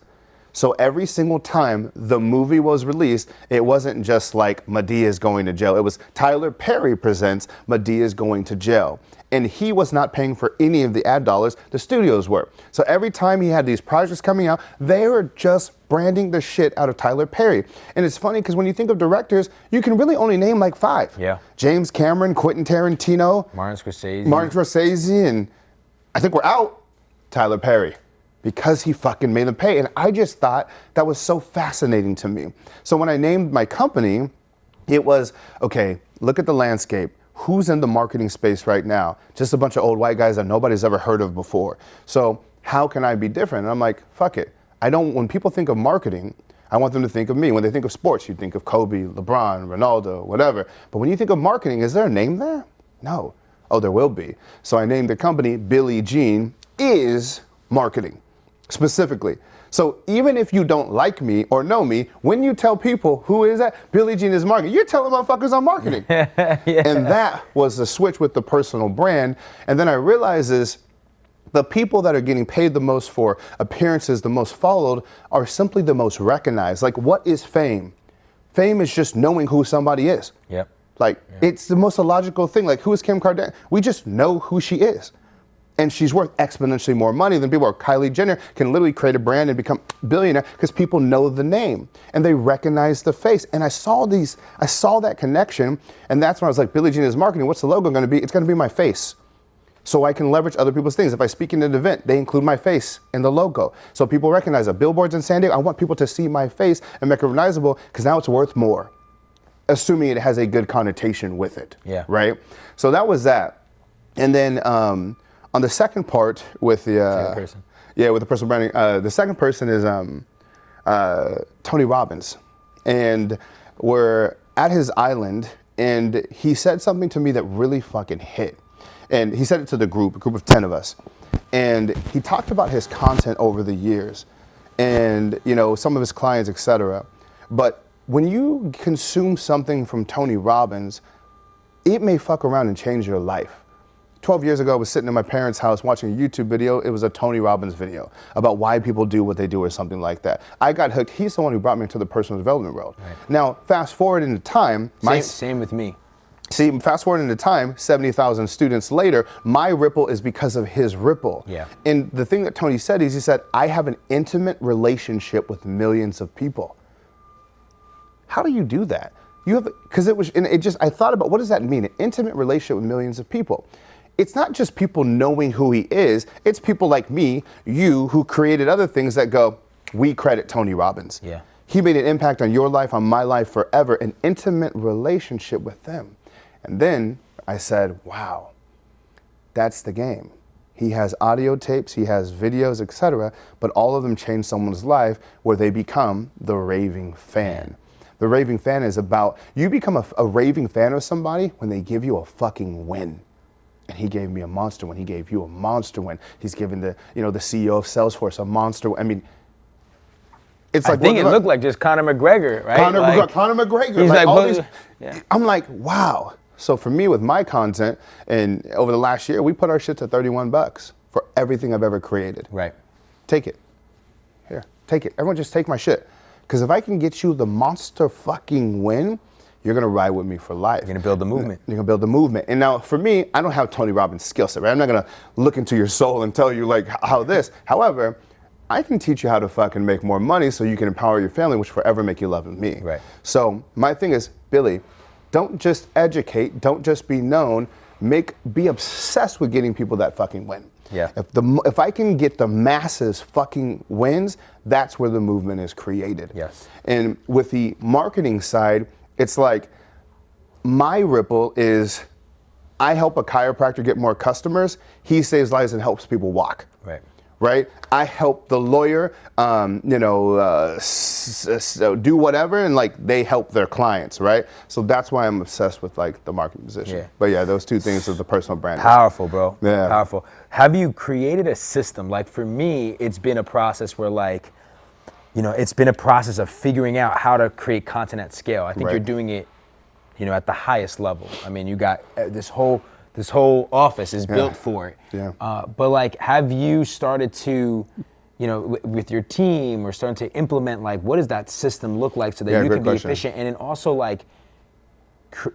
[SPEAKER 1] So every single time the movie was released, it wasn't just like Madea's going to jail. It was Tyler Perry presents Madea's going to jail. And he was not paying for any of the ad dollars, the studios were. So every time he had these projects coming out, they were just branding the shit out of Tyler Perry. And it's funny because when you think of directors, you can really only name like 5.
[SPEAKER 2] Yeah.
[SPEAKER 1] James Cameron, Quentin Tarantino,
[SPEAKER 2] Martin Scorsese,
[SPEAKER 1] and I think we're out, Tyler Perry. Because he fucking made them pay. And I just thought that was so fascinating to me. So when I named my company, it was, okay, look at the landscape. Who's in the marketing space right now? Just a bunch of old white guys that nobody's ever heard of before. So how can I be different? And I'm like, fuck it. When people think of marketing, I want them to think of me. When they think of sports, you think of Kobe, LeBron, Ronaldo, whatever. But when you think of marketing, is there a name there? No. Oh, there will be. So I named the company Billie Jean Is Marketing. Specifically. So even if you don't like me or know me, when you tell people who is that, Billie Jean Is Marketing, you're telling motherfuckers I'm marketing. Yeah. And that was the switch with the personal brand. And then I realized is the people that are getting paid the most for appearances, the most followed, are simply the most recognized. Like, what is fame? Fame is just knowing who somebody is.
[SPEAKER 2] Yep.
[SPEAKER 1] Like, it's the most illogical thing. Like, who is Kim Kardashian? We just know who she is. And she's worth exponentially more money than people. Or Kylie Jenner can literally create a brand and become a billionaire because people know the name and they recognize the face. And I saw that connection, and that's when I was like, Billie Jean Is Marketing, what's the logo gonna be? It's gonna be my face. So I can leverage other people's things. If I speak in an event, they include my face in the logo. So people recognize it. Billboards in San Diego, I want people to see my face and make it recognizable because now it's worth more, assuming it has a good connotation with it.
[SPEAKER 2] Yeah.
[SPEAKER 1] Right? So that was that. And then, on the second part with the with the personal branding, the second person is Tony Robbins, and we're at his island, and he said something to me that really fucking hit, and he said it to the group, a group of 10 of us, and he talked about his content over the years, and some of his clients, etc. But when you consume something from Tony Robbins, it may fuck around and change your life. 12 years ago, I was sitting in my parents' house watching a YouTube video. It was a Tony Robbins video about why people do what they do or something like that. I got hooked. He's the one who brought me into the personal development world. Right. Now, fast forward into time.
[SPEAKER 2] Same with me.
[SPEAKER 1] See, fast forward into time, 70,000 students later, my ripple is because of his ripple. Yeah. And the thing that Tony said is he said, I have an intimate relationship with millions of people. How do you do that? I thought about, what does that mean? An intimate relationship with millions of people. It's not just people knowing who he is, it's people like me, you, who created other things that go, we credit Tony Robbins.
[SPEAKER 2] Yeah.
[SPEAKER 1] He made an impact on your life, on my life forever, an intimate relationship with them. And then I said, wow, that's the game. He has audio tapes, he has videos, etc., but all of them change someone's life where they become the raving fan. The raving fan is about, you become a raving fan of somebody when they give you a fucking win. And he gave me a monster win. He gave you a monster win. He's given the CEO of Salesforce a monster win. I mean, it's like,
[SPEAKER 2] I think it looked like just Conor McGregor, right?
[SPEAKER 1] Conor McGregor.
[SPEAKER 2] He's
[SPEAKER 1] like
[SPEAKER 2] all these,
[SPEAKER 1] I'm like, wow. So for me, with my content, and over the last year, we put our shit to $31 for everything I've ever created.
[SPEAKER 2] Right.
[SPEAKER 1] Take it. Here, take it. Everyone just take my shit. Because if I can get you the monster fucking win, you're gonna ride with me for life.
[SPEAKER 2] You're gonna build the movement.
[SPEAKER 1] You're gonna build the movement. And now for me, I don't have Tony Robbins' skill set, right? I'm not gonna look into your soul and tell you like how this. However, I can teach you how to fucking make more money so you can empower your family, which forever make you love me.
[SPEAKER 2] Right.
[SPEAKER 1] So my thing is, Billy, don't just educate, don't just be known, be obsessed with getting people that fucking win.
[SPEAKER 2] Yeah.
[SPEAKER 1] If I can get the masses fucking wins, that's where the movement is created.
[SPEAKER 2] Yes.
[SPEAKER 1] And with the marketing side, it's like my ripple is I help a chiropractor get more customers. He saves lives and helps people walk.
[SPEAKER 2] Right.
[SPEAKER 1] Right? I help the lawyer, do whatever, and like they help their clients, right? So that's why I'm obsessed with like the marketing position. Yeah. But yeah, those two things are the personal brand.
[SPEAKER 2] Powerful, bro.
[SPEAKER 1] Yeah.
[SPEAKER 2] Powerful. Have you created a system? Like for me, it's been a process where like, it's been a process of figuring out how to create content at scale. I think you're doing it, at the highest level. I mean, you got this whole office is built for it.
[SPEAKER 1] Yeah.
[SPEAKER 2] But like, have you started to
[SPEAKER 3] with your team or starting to implement, like, what does that system look like so that you can be efficient, and then also like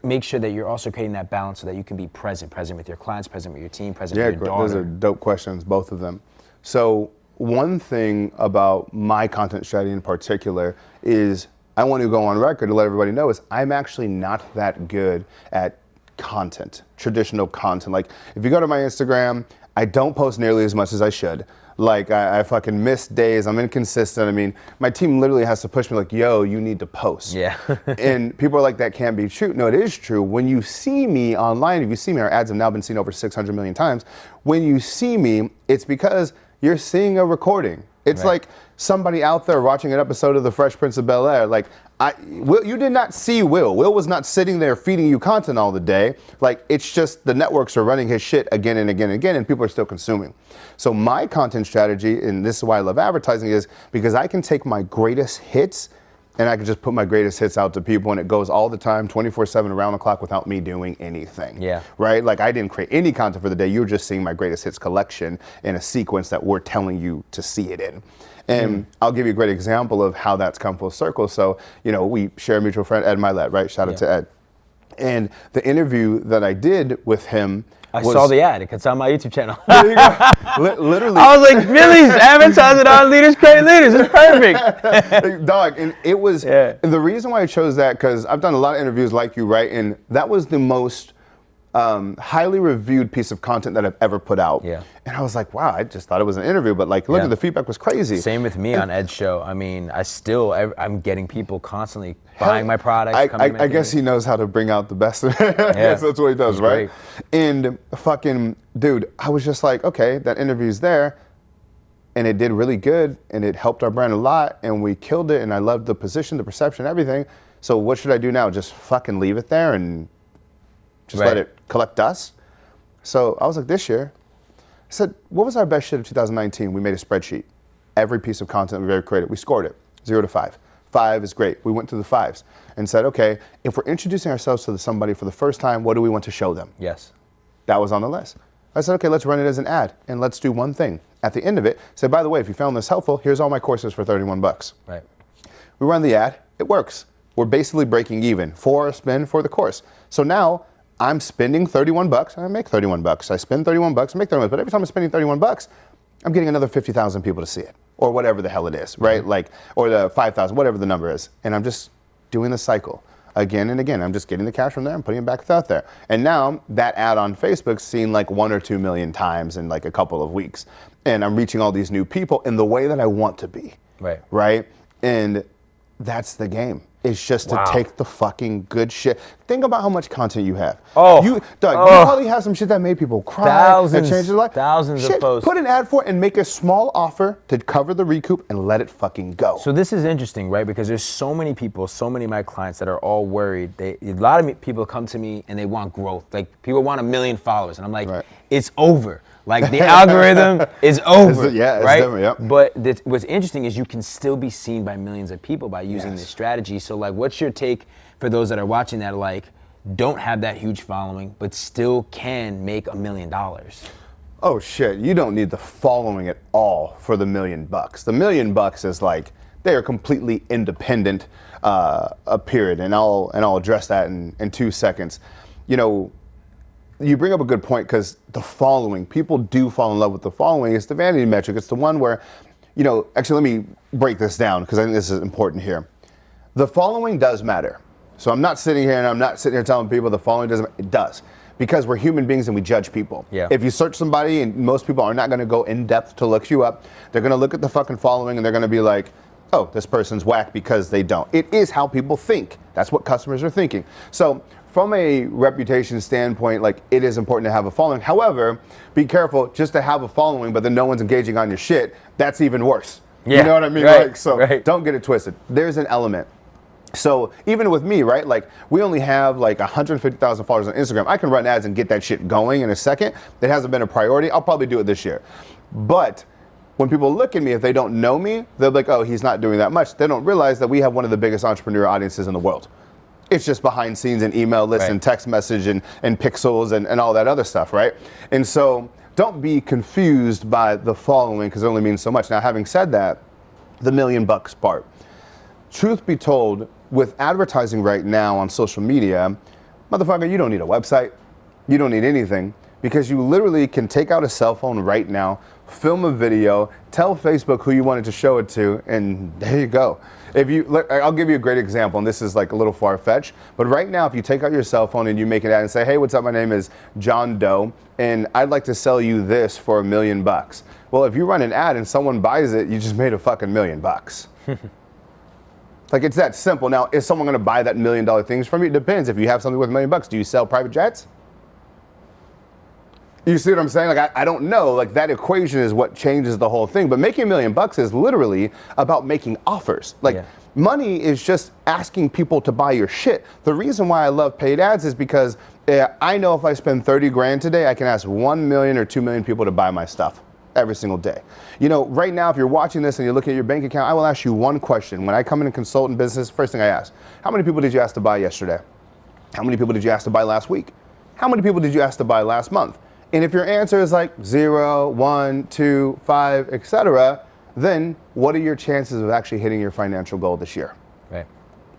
[SPEAKER 3] make sure that you're also creating that balance so that you can be present with your clients, present with your team, present with your daughter.
[SPEAKER 1] Those are dope questions, both of them. So one thing about my content strategy in particular is I want to go on record to let everybody know is I'm actually not that good at content, traditional content. Like if you go to my Instagram, I don't post nearly as much as I should. Like I fucking miss days, I'm inconsistent. I mean, my team literally has to push me like, yo, you need to post.
[SPEAKER 3] Yeah.
[SPEAKER 1] And people are like, that can't be true. No, it is true. When you see me online, if you see me, our ads have now been seen over 600 million times. When you see me, it's because you're seeing a recording. It's like somebody out there watching an episode of The Fresh Prince of Bel-Air. Like, Will, you did not see Will. Will was not sitting there feeding you content all the day. Like, it's just the networks are running his shit again and again and again, and people are still consuming. So my content strategy, and this is why I love advertising, is because I can take my greatest hits and I can just put my greatest hits out to people, and it goes all the time, 24/7, around the clock, without me doing anything.
[SPEAKER 3] Yeah.
[SPEAKER 1] Right? Like, I didn't create any content for the day. You're just seeing my greatest hits collection in a sequence that we're telling you to see it in. And I'll give you a great example of how that's come full circle. So, we share a mutual friend, Ed Milet, right? Shout out to Ed. And the interview that I did with him,
[SPEAKER 3] I saw the ad. It's on my YouTube channel.
[SPEAKER 1] Literally.
[SPEAKER 3] I was like, Billy's advertising on Leaders Create Leaders. It's perfect.
[SPEAKER 1] Dog, and it was, and the reason why I chose that, because I've done a lot of interviews like you, right? And that was the most highly reviewed piece of content that I've ever put out.
[SPEAKER 3] Yeah.
[SPEAKER 1] And I was like, wow, I just thought it was an interview, but like, look at the feedback was crazy.
[SPEAKER 3] Same with me on Ed's show. I mean, I'm getting people constantly buying my products.
[SPEAKER 1] I guess he knows how to bring out the best. I guess that's what he does, right?
[SPEAKER 3] Great.
[SPEAKER 1] And fucking, dude, I was just like, okay, that interview's there, and it did really good, and it helped our brand a lot, and we killed it, and I loved the position, the perception, everything. So what should I do now? Just fucking leave it there and just let it collect dust? So I was like, this year, I said, what was our best shit of 2019? We made a spreadsheet. Every piece of content we've ever created, we scored it, 0 to 5. 5 is great. We went through the 5s and said, okay, if we're introducing ourselves to somebody for the first time, what do we want to show them?
[SPEAKER 3] Yes.
[SPEAKER 1] That was on the list. I said, okay, let's run it as an ad, and let's do one thing. At the end of it, say, by the way, if you found this helpful, here's all my courses for $31.
[SPEAKER 3] Right.
[SPEAKER 1] We run the ad, it works. We're basically breaking even for a spend for the course. So now I'm spending $31, I make $31. I spend $31, I make $31, but every time I'm spending $31, I'm getting another 50,000 people to see it, or whatever the hell it is, right? Like, or the 5,000, whatever the number is. And I'm just doing the cycle again and again. I'm just getting the cash from there and putting it back out there. And now that ad on Facebook's seen like 1 or 2 million times in like a couple of weeks. And I'm reaching all these new people in the way that I want to be.
[SPEAKER 3] Right.
[SPEAKER 1] Right? And that's the game. It's just to take the fucking good shit. Think about how much content you have. You probably have some shit that made people cry.
[SPEAKER 3] Thousands,
[SPEAKER 1] that changed their life.
[SPEAKER 3] thousands of posts.
[SPEAKER 1] Put an ad for it and make a small offer to cover the recoup and let it fucking go.
[SPEAKER 3] So this is interesting, right? Because there's so many people, so many of my clients that are all worried. A lot of people come to me and they want growth. Like, people want 1 million followers. And I'm like, it's over. Like, the algorithm is over,
[SPEAKER 1] it's
[SPEAKER 3] right?
[SPEAKER 1] Different, yep.
[SPEAKER 3] But what's interesting is you can still be seen by millions of people by using this strategy. So, like, what's your take for those that are watching that, like, don't have that huge following, but still can make $1 million?
[SPEAKER 1] Oh, shit. You don't need the following at all for the $1 million. The $1 million is like, they are completely independent, a period. And I'll address that in 2 seconds. You bring up a good point, because the following, people do fall in love with the following. It's the vanity metric. It's the one where, actually, let me break this down, because I think this is important here. The following does matter. So I'm not sitting here telling people the following doesn't matter. It does, because we're human beings and we judge people.
[SPEAKER 3] Yeah.
[SPEAKER 1] If you search somebody, and most people are not going to go in depth to look you up, they're going to look at the fucking following and they're going to be like, oh, this person's whack because they don't. It is how people think. That's what customers are thinking. So from a reputation standpoint, like, it is important to have a following. However, be careful just to have a following, but then no one's engaging on your shit. That's even worse.
[SPEAKER 3] Yeah,
[SPEAKER 1] you know what I mean?
[SPEAKER 3] Right,
[SPEAKER 1] Don't get it twisted. There's an element. So even with me, right, like, we only have like 150,000 followers on Instagram. I can run ads and get that shit going in a second. It hasn't been a priority. I'll probably do it this year. But when people look at me, if they don't know me, they're like, oh, he's not doing that much. They don't realize that we have one of the biggest entrepreneur audiences in the world. It's just behind scenes and email lists and text message and pixels and all that other stuff, right? And so don't be confused by the following because it only means so much. Now, having said that, the $1 million part. Truth be told, with advertising right now on social media, motherfucker, you don't need a website. You don't need anything because you literally can take out a cell phone right now, film a video, tell Facebook who you wanted to show it to, and there you go. I'll give you a great example, and this is like a little far-fetched, but right now if you take out your cell phone and you make an ad and say, hey, what's up, my name is John Doe, and I'd like to sell you this for $1 million. Well, if you run an ad and someone buys it, you just made a fucking $1 million. Like, it's that simple. Now, is someone gonna buy that $1 million things from you? It depends. If you have something worth $1 million, do you sell private jets? You see what I'm saying? Like, I don't know. Like, that equation is what changes the whole thing. But making $1 million is literally about making offers. Like, money is just asking people to buy your shit. The reason why I love paid ads is because I know if I spend 30 grand today, I can ask 1 million or 2 million people to buy my stuff every single day. You know, right now, if you're watching this and you're looking at your bank account, I will ask you one question. When I come in and consult in business, first thing I ask, how many people did you ask to buy yesterday? How many people did you ask to buy last week? How many people did you ask to buy last month? And if your answer is like 0, 1, 2, 5, etc., then what are your chances of actually hitting your financial goal this year?
[SPEAKER 2] Right.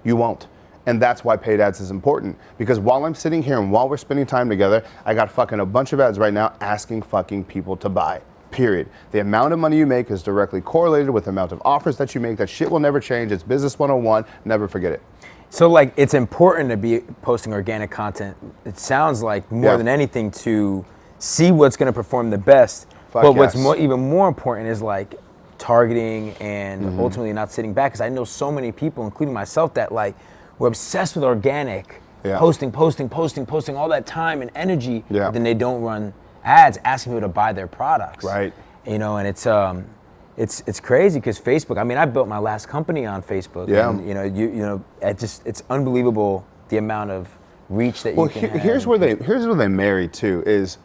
[SPEAKER 1] You won't. And that's why paid ads is important. Because while I'm sitting here and while we're spending time together, I got fucking a bunch of ads right now asking fucking people to buy. Period. The amount of money you make is directly correlated with the amount of offers that you make. That shit will never change. It's business 101. Never forget it.
[SPEAKER 2] So like, it's important to be posting organic content. It sounds like more than anything to see what's going to perform the best. But what's even more important is like targeting and ultimately not sitting back. Because I know so many people, including myself, that like we're obsessed with organic, posting all that time and energy. But then they don't run ads asking people to buy their products.
[SPEAKER 1] Right.
[SPEAKER 2] You know, and it's crazy because Facebook. I mean, I built my last company on Facebook.
[SPEAKER 1] Yeah.
[SPEAKER 2] And, you know, it's unbelievable the amount of reach that you can have.
[SPEAKER 1] Here's where they marry too is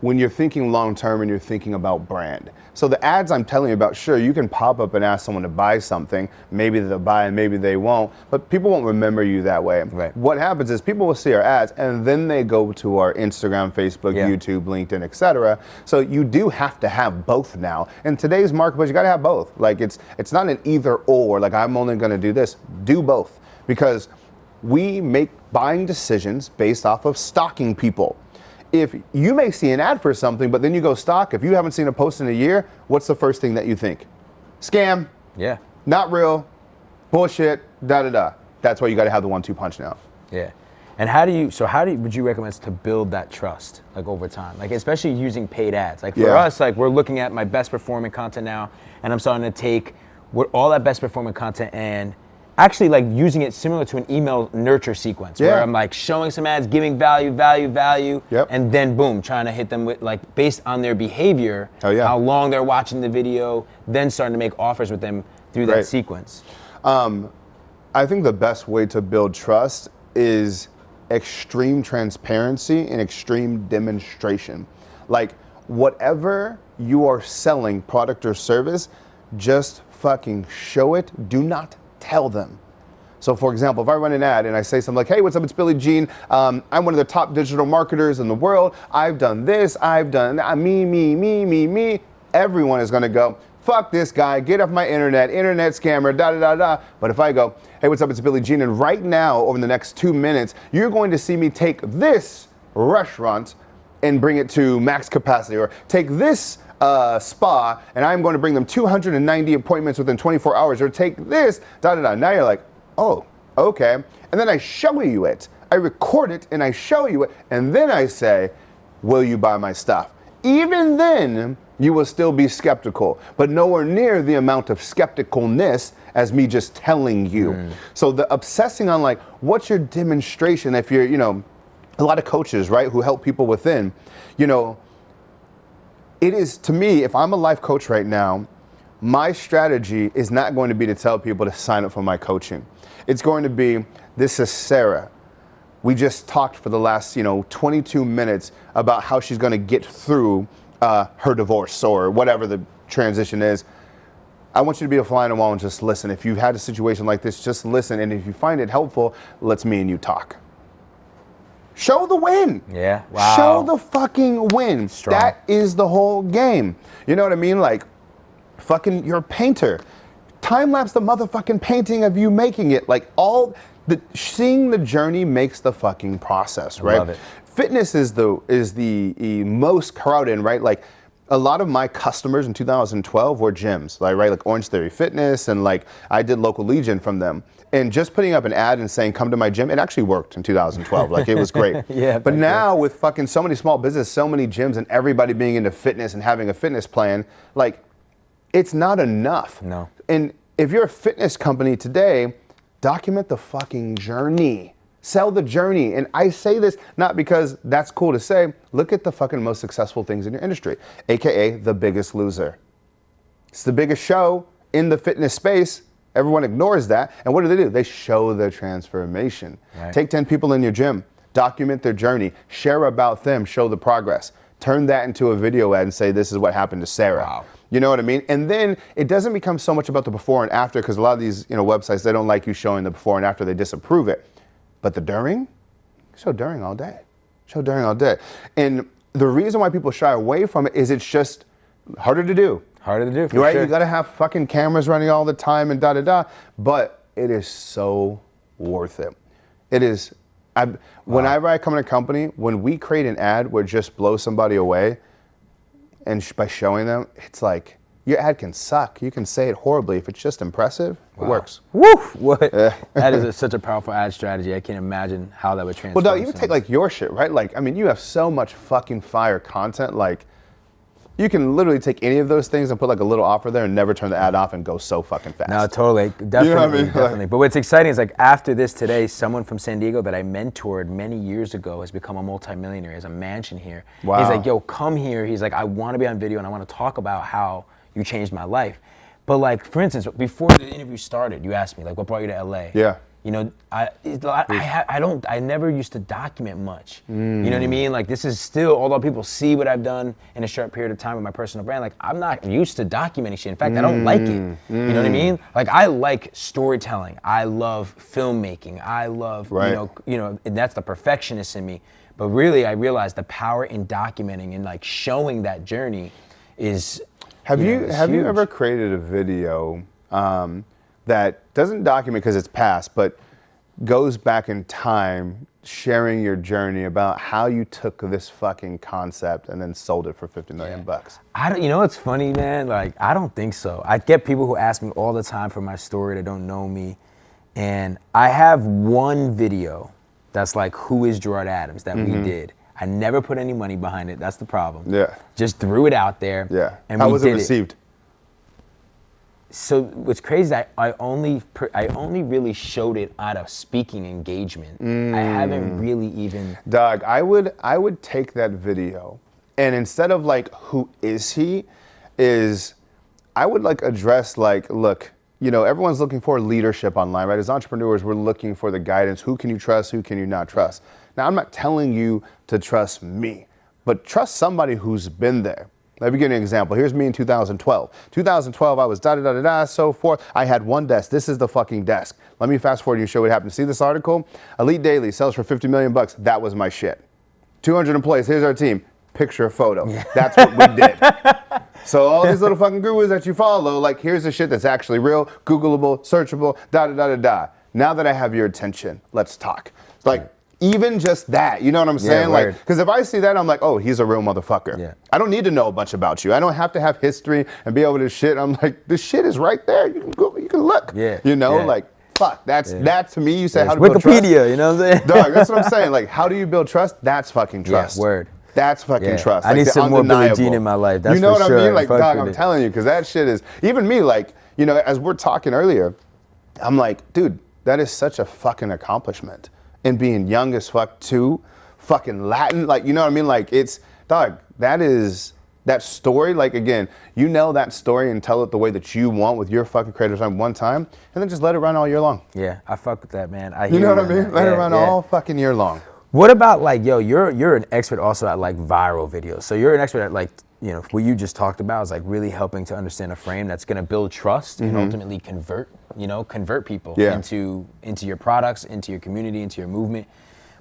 [SPEAKER 1] when you're thinking long term and you're thinking about brand. So the ads I'm telling you about, sure, you can pop up and ask someone to buy something. Maybe they'll buy and maybe they won't, but people won't remember you that way.
[SPEAKER 2] Right.
[SPEAKER 1] What happens is people will see our ads and then they go to our Instagram, Facebook, YouTube, LinkedIn, etc. So you do have to have both now. In today's marketplace, you gotta have both. Like it's not an either or, like I'm only gonna do this. Do both. Because we make buying decisions based off of stalking people. If you may see an ad for something, but then you go stalk, if you haven't seen a post in a year, what's the first thing that you think? Scam.
[SPEAKER 2] Yeah.
[SPEAKER 1] Not real. Bullshit. Da-da-da. That's why you got to have the 1-2 punch now.
[SPEAKER 2] Yeah. And would you recommend us to build that trust, like over time? Like, especially using paid ads. Like for us, like we're looking at my best performing content now, and I'm starting to take all that best performing content and actually like using it similar to an email nurture sequence where I'm like showing some ads, giving value, and then boom, trying to hit them with like based on their behavior, how long they're watching the video, then starting to make offers with them through that sequence.
[SPEAKER 1] I think the best way to build trust is extreme transparency and extreme demonstration. Like whatever you are selling, product or service, just fucking show it. Do not tell them. So for example, if I run an ad and I say something like, hey, what's up, it's Billy Jean. I'm one of the top digital marketers in the world. I've done this, I've done that, me. Everyone is gonna go, fuck this guy, get off my internet scammer, da-da-da-da. But if I go, hey, what's up, it's Billy Jean, and right now, over the next 2 minutes, you're going to see me take this restaurant and bring it to max capacity, or take this spa, and I'm going to bring them 290 appointments within 24 hours, or take this, da-da-da. Now you're like, oh, okay. And then I show you it. I record it, and I show you it, and then I say, will you buy my stuff? Even then, you will still be skeptical, but nowhere near the amount of skepticalness as me just telling you. So the obsessing on like, what's your demonstration? If you're, a lot of coaches, right, who help people within, it is, to me, if I'm a life coach right now, my strategy is not going to be to tell people to sign up for my coaching. It's going to be, this is Sarah. We just talked for the last, 22 minutes about how she's going to get through her divorce or whatever the transition is. I want you to be a fly on the wall and just listen. If you've had a situation like this, just listen. And if you find it helpful, let's me and you talk. Show the win.
[SPEAKER 2] Yeah. Wow.
[SPEAKER 1] Show the fucking win.
[SPEAKER 2] Strong.
[SPEAKER 1] That is the whole game. You know what I mean? Like, fucking, you're a painter. Time lapse the motherfucking painting of you making it. Like, seeing the journey makes the fucking process, right?
[SPEAKER 2] Love it.
[SPEAKER 1] Fitness is the most crowded, right? Like, a lot of my customers in 2012 were gyms, like, right? Like Orange Theory Fitness, and like I did Local Legion from them. And just putting up an ad and saying, come to my gym, it actually worked in 2012. Like, it was great.
[SPEAKER 2] Yeah,
[SPEAKER 1] but now with fucking so many small businesses, so many gyms, and everybody being into fitness and having a fitness plan, like, it's not enough.
[SPEAKER 2] No.
[SPEAKER 1] And if you're a fitness company today, document the fucking journey. Sell the journey. And I say this not because that's cool to say. Look at the fucking most successful things in your industry, AKA The Biggest Loser. It's the biggest show in the fitness space. Everyone ignores that. And what do? They show the transformation.
[SPEAKER 2] Right.
[SPEAKER 1] Take 10 people in your gym, document their journey, share about them, show the progress. Turn that into a video ad and say, this is what happened to Sarah.
[SPEAKER 2] Wow.
[SPEAKER 1] You know what I mean? And then it doesn't become so much about the before and after, because a lot of these websites, they don't like you showing the before and after, they disapprove it. But the during, show during all day. Show during all day. And the reason why people shy away from it is it's just harder to do.
[SPEAKER 2] Harder to do, for
[SPEAKER 1] right?
[SPEAKER 2] sure.
[SPEAKER 1] You gotta have fucking cameras running all the time and da-da-da. But it is so worth it. It is. Whenever I come in a company, when we create an ad where just blow somebody away, and by showing them, it's like, your ad can suck. You can say it horribly. If it's just impressive, it works.
[SPEAKER 2] Woo! What? That is such a powerful ad strategy. I can't imagine how that would transform.
[SPEAKER 1] Well, no, even take like your shit, right? Like, I mean, you have so much fucking fire content. Like, you can literally take any of those things and put like a little offer there and never turn the ad off and go so fucking fast.
[SPEAKER 2] No, totally. Definitely,
[SPEAKER 1] You know what I mean?
[SPEAKER 2] definitely. But what's exciting is like after this today, someone from San Diego that I mentored many years ago has become a multimillionaire. He has a mansion here.
[SPEAKER 1] Wow.
[SPEAKER 2] He's like, yo, come here. He's like, I want to be on video and I want to talk about how you changed my life. But like, for instance, before the interview started, you asked me like, what brought you to LA?
[SPEAKER 1] Yeah.
[SPEAKER 2] You know, I never used to document much. You know what I mean? Like, this is still, although people see what I've done in a short period of time with my personal brand, like, I'm not used to documenting shit. In fact, I don't like it. You know what I mean? Like, I like storytelling. I love filmmaking. I love, you know, and that's the perfectionist in me. But really, I realized the power in documenting and like showing that journey is.
[SPEAKER 1] Have you
[SPEAKER 2] huge.
[SPEAKER 1] ever created a video that doesn't document because it's past, but goes back in time, sharing your journey about how you took this fucking concept and then sold it for $50 million bucks?
[SPEAKER 2] You know what's funny, man? Like, I don't think so. I get people who ask me all the time for my story that don't know me, and I have one video that's like, who is Gerard Adams, that we did. I never put any money behind it. That's the problem.
[SPEAKER 1] Yeah.
[SPEAKER 2] Just threw it out there.
[SPEAKER 1] Yeah.
[SPEAKER 2] And
[SPEAKER 1] how
[SPEAKER 2] we
[SPEAKER 1] was
[SPEAKER 2] did
[SPEAKER 1] it received?
[SPEAKER 2] So what's crazy is I only really showed it out of speaking engagement. I haven't really even.
[SPEAKER 1] Dog, I would take that video, and instead of like, who is he, I would like address like, look, you know, everyone's looking for leadership online, right? As entrepreneurs, we're looking for the guidance. Who can you trust? Who can you not trust? Now, I'm not telling you to trust me, but trust somebody who's been there. Let me give you an example. Here's me in 2012. 2012, I was da-da-da-da-da, so forth. I had one desk. This is the fucking desk. Let me fast forward and show what happened. See this article? Elite Daily sells for $50 million. That was my shit. 200 employees. Here's our team. Picture a photo. That's what we did. So all these little fucking gurus that you follow, like, here's the shit that's actually real, Googleable, searchable, da-da-da-da-da. Now that I have your attention, let's talk. Like, even just that, you know what I'm saying? Like, because if I see that, I'm like, oh, he's a real motherfucker.
[SPEAKER 2] Yeah.
[SPEAKER 1] I don't need to know a bunch about you. I don't have to have history and be able to shit. I'm like, this shit is right there. You can go, you can look.
[SPEAKER 2] Yeah.
[SPEAKER 1] You know,
[SPEAKER 2] Yeah.
[SPEAKER 1] like, fuck. That to me. You say
[SPEAKER 2] Yeah,
[SPEAKER 1] how
[SPEAKER 2] it's
[SPEAKER 1] to build trust.
[SPEAKER 2] Wikipedia, you know what I'm saying?
[SPEAKER 1] Dog, that's what I'm saying. Like, how do you build trust? That's fucking trust.
[SPEAKER 2] Yeah, word.
[SPEAKER 1] That's fucking trust.
[SPEAKER 2] I need
[SPEAKER 1] the
[SPEAKER 2] some more Billie
[SPEAKER 1] undeniable.
[SPEAKER 2] Jean in my life. That's
[SPEAKER 1] you know
[SPEAKER 2] for
[SPEAKER 1] what
[SPEAKER 2] sure.
[SPEAKER 1] I mean? Like,
[SPEAKER 2] Fuck
[SPEAKER 1] dog,
[SPEAKER 2] with
[SPEAKER 1] I'm
[SPEAKER 2] it.
[SPEAKER 1] telling you, because that shit is, even me, like, you know, as we're talking earlier, I'm like, dude, that is such a fucking accomplishment. And being young as fuck too, fucking Latin, like, you know what I mean? Like, it's, dog, that story, like, again, you know that story and tell it the way that you want with your fucking creative time one time, and then just let it run all year long.
[SPEAKER 2] Yeah, I fuck with that, man.
[SPEAKER 1] You know what I mean? Let it run all fucking year long.
[SPEAKER 2] What about like, yo, you're an expert also at like viral videos. So you're an expert at like, you know, what you just talked about is like really helping to understand a frame that's gonna build trust and ultimately convert people into your products, into your community, into your movement.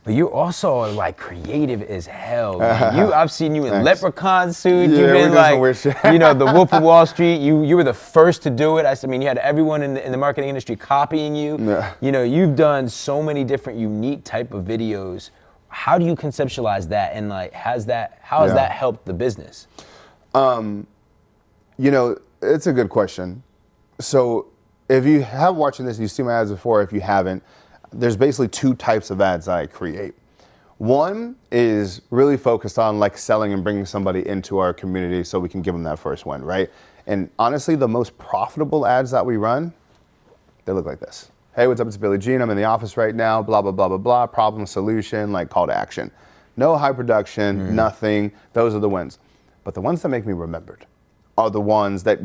[SPEAKER 2] but you're also like creative as hell. Man. I've seen you in
[SPEAKER 1] Thanks.
[SPEAKER 2] leprechaun suits.
[SPEAKER 1] Yeah,
[SPEAKER 2] You've
[SPEAKER 1] we're
[SPEAKER 2] been
[SPEAKER 1] doing
[SPEAKER 2] like,
[SPEAKER 1] some weird shit.
[SPEAKER 2] the Wolf of Wall Street. You were the first to do it. I mean, you had everyone in the marketing industry copying you.
[SPEAKER 1] Yeah.
[SPEAKER 2] You've done so many different unique type of videos. How do you conceptualize that, and like, how has that helped the business?
[SPEAKER 1] It's a good question. So if you have watching this, you've seen my ads before. If you haven't, there's basically two types of ads that I create. One is really focused on like selling and bringing somebody into our community so we can give them that first win, right? And honestly, the most profitable ads that we run, they look like this. Hey, what's up? It's Billy Jean. I'm in the office right now. Blah, blah, blah, blah, blah. Problem, solution, like call to action. No high production, nothing. Those are the wins. But the ones that make me remembered are the ones that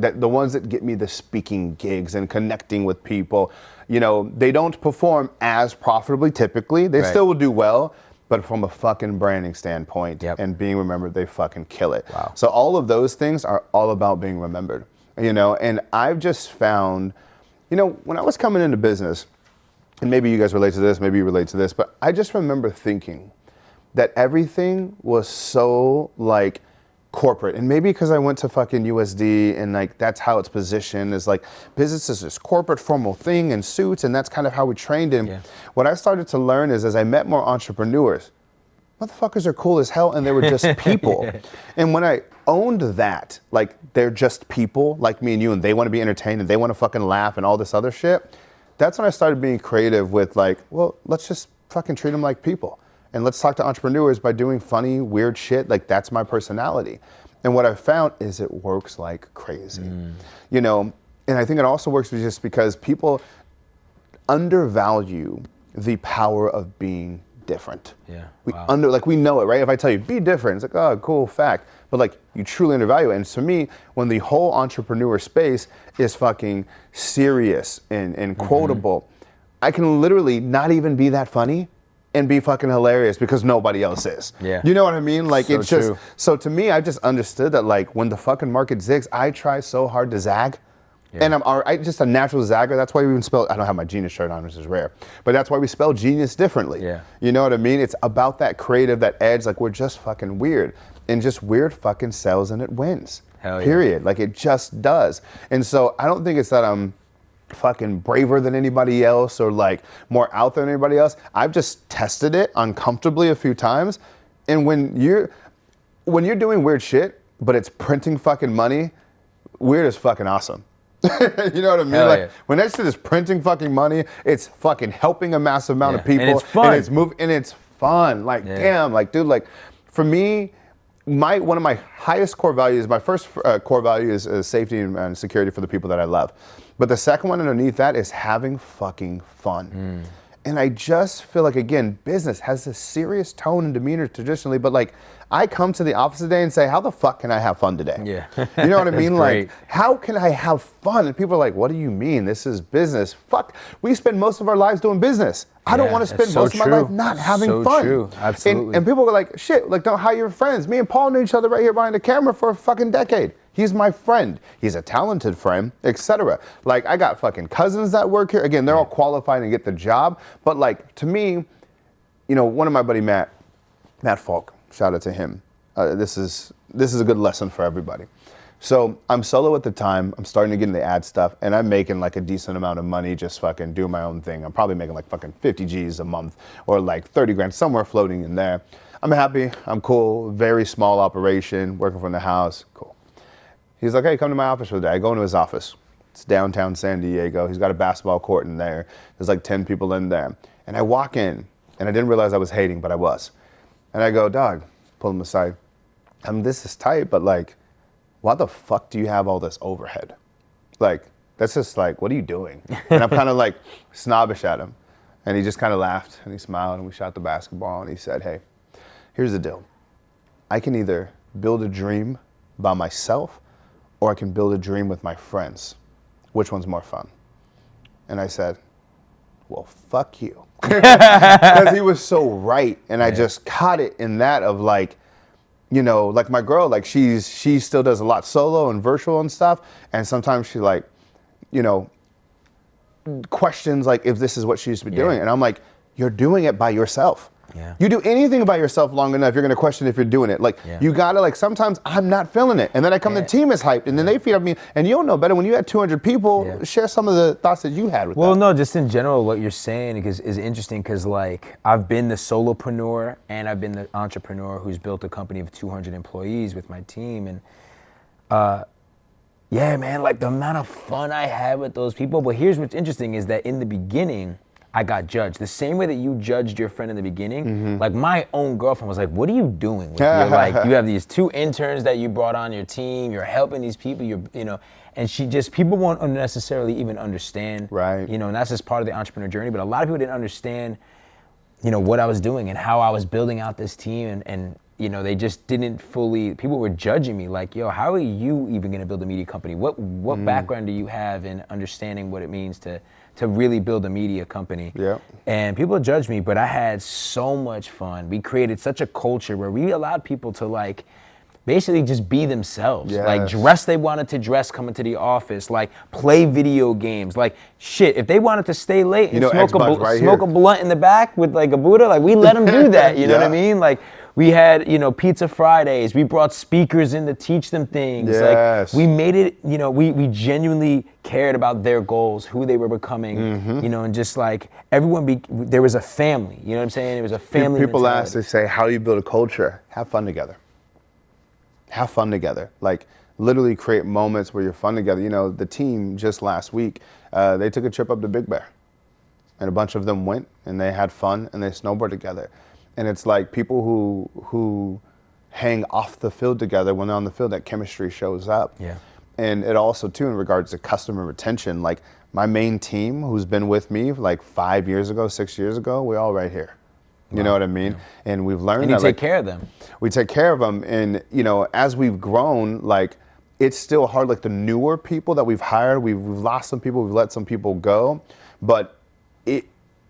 [SPEAKER 1] get me the speaking gigs and connecting with people. They don't perform as profitably typically. They still will do well, but from a fucking branding standpoint and being remembered, they fucking kill it.
[SPEAKER 2] Wow.
[SPEAKER 1] So all of those things are all about being remembered, and I've just found, when I was coming into business, and maybe you guys relate to this, maybe you relate to this, but I just remember thinking that everything was so like corporate, and maybe because I went to fucking USD and like that's how it's positioned, is like business is this corporate formal thing and suits, and that's kind of how we trained in. What I started to learn is as I met more entrepreneurs, motherfuckers are cool as hell and they were just people. And when I owned that, like they're just people like me and you, and they want to be entertained and they want to fucking laugh and all this other shit, that's when I started being creative with like, well, let's just fucking treat them like people. And let's talk to entrepreneurs by doing funny, weird shit. Like that's my personality. And what I've found is it works like crazy. And I think it also works just because people undervalue the power of being different.
[SPEAKER 2] Yeah.
[SPEAKER 1] We know it, right? If I tell you, be different, it's like, oh, cool fact. But like you truly undervalue it. And to me, when the whole entrepreneur space is fucking serious and quotable, I can literally not even be that funny and be fucking hilarious because nobody else is.
[SPEAKER 2] Yeah.
[SPEAKER 1] You know what I mean? Like
[SPEAKER 2] So
[SPEAKER 1] it's just,
[SPEAKER 2] true.
[SPEAKER 1] so to me, I just understood that like when the fucking market zigs, I try so hard to zag. And I'm just a natural zagger. That's why we even spell, I don't have my genius shirt on, which is rare, but that's why we spell genius differently.
[SPEAKER 2] Yeah.
[SPEAKER 1] You know what I mean? It's about that creative, that edge, like we're just fucking weird. And just weird fucking sells and it wins.
[SPEAKER 2] Hell yeah.
[SPEAKER 1] Period. Like it just does. And so I don't think it's that I'm fucking braver than anybody else or like more out there than anybody else. I've just tested it uncomfortably a few times. And when you're doing weird shit, but it's printing fucking money, weird is fucking awesome. You know what I mean?
[SPEAKER 2] Hell
[SPEAKER 1] like
[SPEAKER 2] yeah.
[SPEAKER 1] when that shit is printing fucking money, it's fucking helping a massive amount of people.
[SPEAKER 2] And it's fun.
[SPEAKER 1] And it's and it's fun. Like damn, like dude, like for me, one of my highest core values, my first core value is safety and security for the people that I love. But the second one underneath that is having fucking fun. And I just feel like, again, business has this serious tone and demeanor traditionally, but like I come to the office today and say, how the fuck can I have fun today?
[SPEAKER 2] Yeah.
[SPEAKER 1] You know what I mean?
[SPEAKER 2] great.
[SPEAKER 1] Like, how can I have fun? And people are like, what do you mean? This is business. Fuck, we spend most of our lives doing business. I don't want to spend most of my life not having
[SPEAKER 2] So
[SPEAKER 1] fun.
[SPEAKER 2] true. Absolutely.
[SPEAKER 1] And people are like, shit, like don't hire your friends. Me and Paul knew each other right here behind the camera for a fucking decade. He's my friend. He's a talented friend, etc. Like I got fucking cousins that work here. Again, they're all qualified and get the job. But like to me, one of my buddy Matt Falk, shout out to him. This is a good lesson for everybody. So I'm solo at the time. I'm starting to get into ad stuff, and I'm making like a decent amount of money just fucking doing my own thing. I'm probably making like fucking 50 G's a month or like 30 grand, somewhere floating in there. I'm happy. I'm cool. Very small operation, working from the house. Cool. He's like, hey, come to my office for the day. I go into his office. It's downtown San Diego. He's got a basketball court in there. There's like 10 people in there. And I walk in, and I didn't realize I was hating, but I was. And I go, dog, pull him aside. This is tight, but like, why the fuck do you have all this overhead? Like, that's just like, what are you doing? And I'm kind of like snobbish at him. And he just kind of laughed, and he smiled, and we shot the basketball, and he said, hey, here's the deal. I can either build a dream by myself, or I can build a dream with my friends. Which one's more fun? And I said, well, fuck you. Because he was so right. And I just caught it in that of like, like my girl, like she still does a lot solo and virtual and stuff. And sometimes she like, questions like if this is what she used to be doing. And I'm like, you're doing it by yourself.
[SPEAKER 3] Yeah.
[SPEAKER 1] You do anything about yourself long enough, you're gonna question if you're doing it. Like you gotta like sometimes I'm not feeling it, and then I come the team is hyped, and then they feed up me, and you'll know better when you had 200 people. Share some of the thoughts that you had with that.
[SPEAKER 3] Well, no, just in general, what you're saying is interesting because like I've been the solopreneur and I've been the entrepreneur who's built a company of 200 employees with my team, and yeah, man, like the amount of fun I had with those people. But here's what's interesting is that in the beginning, I got judged. The same way that you judged your friend in the beginning, like my own girlfriend was like, what are you doing? With your, like, you have these 2 interns that you brought on your team, you're helping these people, and people won't necessarily even understand, right? And that's just part of the entrepreneur journey, but a lot of people didn't understand, what I was doing and how I was building out this team and they just didn't fully, people were judging me like, yo, how are you even gonna build a media company? What background do you have in understanding what it means to really build a media company? Yeah. And people judged me, but I had so much fun. We created such a culture where we allowed people to like, basically just be themselves. Like dress they wanted to dress coming to the office, like play video games, like shit. If they wanted to stay late and smoke a blunt in the back with like a Buddha, like we let them do that, you know what I mean? Like we had, Pizza Fridays. We brought speakers in to teach them things. Like we made it, we genuinely cared about their goals, who they were becoming, and just like everyone, there was a family, you know what I'm saying? It was a family
[SPEAKER 1] People
[SPEAKER 3] mentality.
[SPEAKER 1] ask, they say, how do you build a culture? Have fun together. Have fun together. Like literally create moments where you're fun together. The team just last week, they took a trip up to Big Bear and a bunch of them went and they had fun and they snowboarded together. And it's like people who hang off the field together, when they're on the field, that chemistry shows up. Yeah. And it also too, in regards to customer retention, like my main team who's been with me like 5 years ago, 6 years ago, we're all right here. You know what I mean? Yeah. And we've learned
[SPEAKER 3] and you
[SPEAKER 1] that,
[SPEAKER 3] take care of them.
[SPEAKER 1] We take care of them. And, as we've grown, like, it's still hard. Like the newer people that we've hired, we've lost some people, we've let some people go. But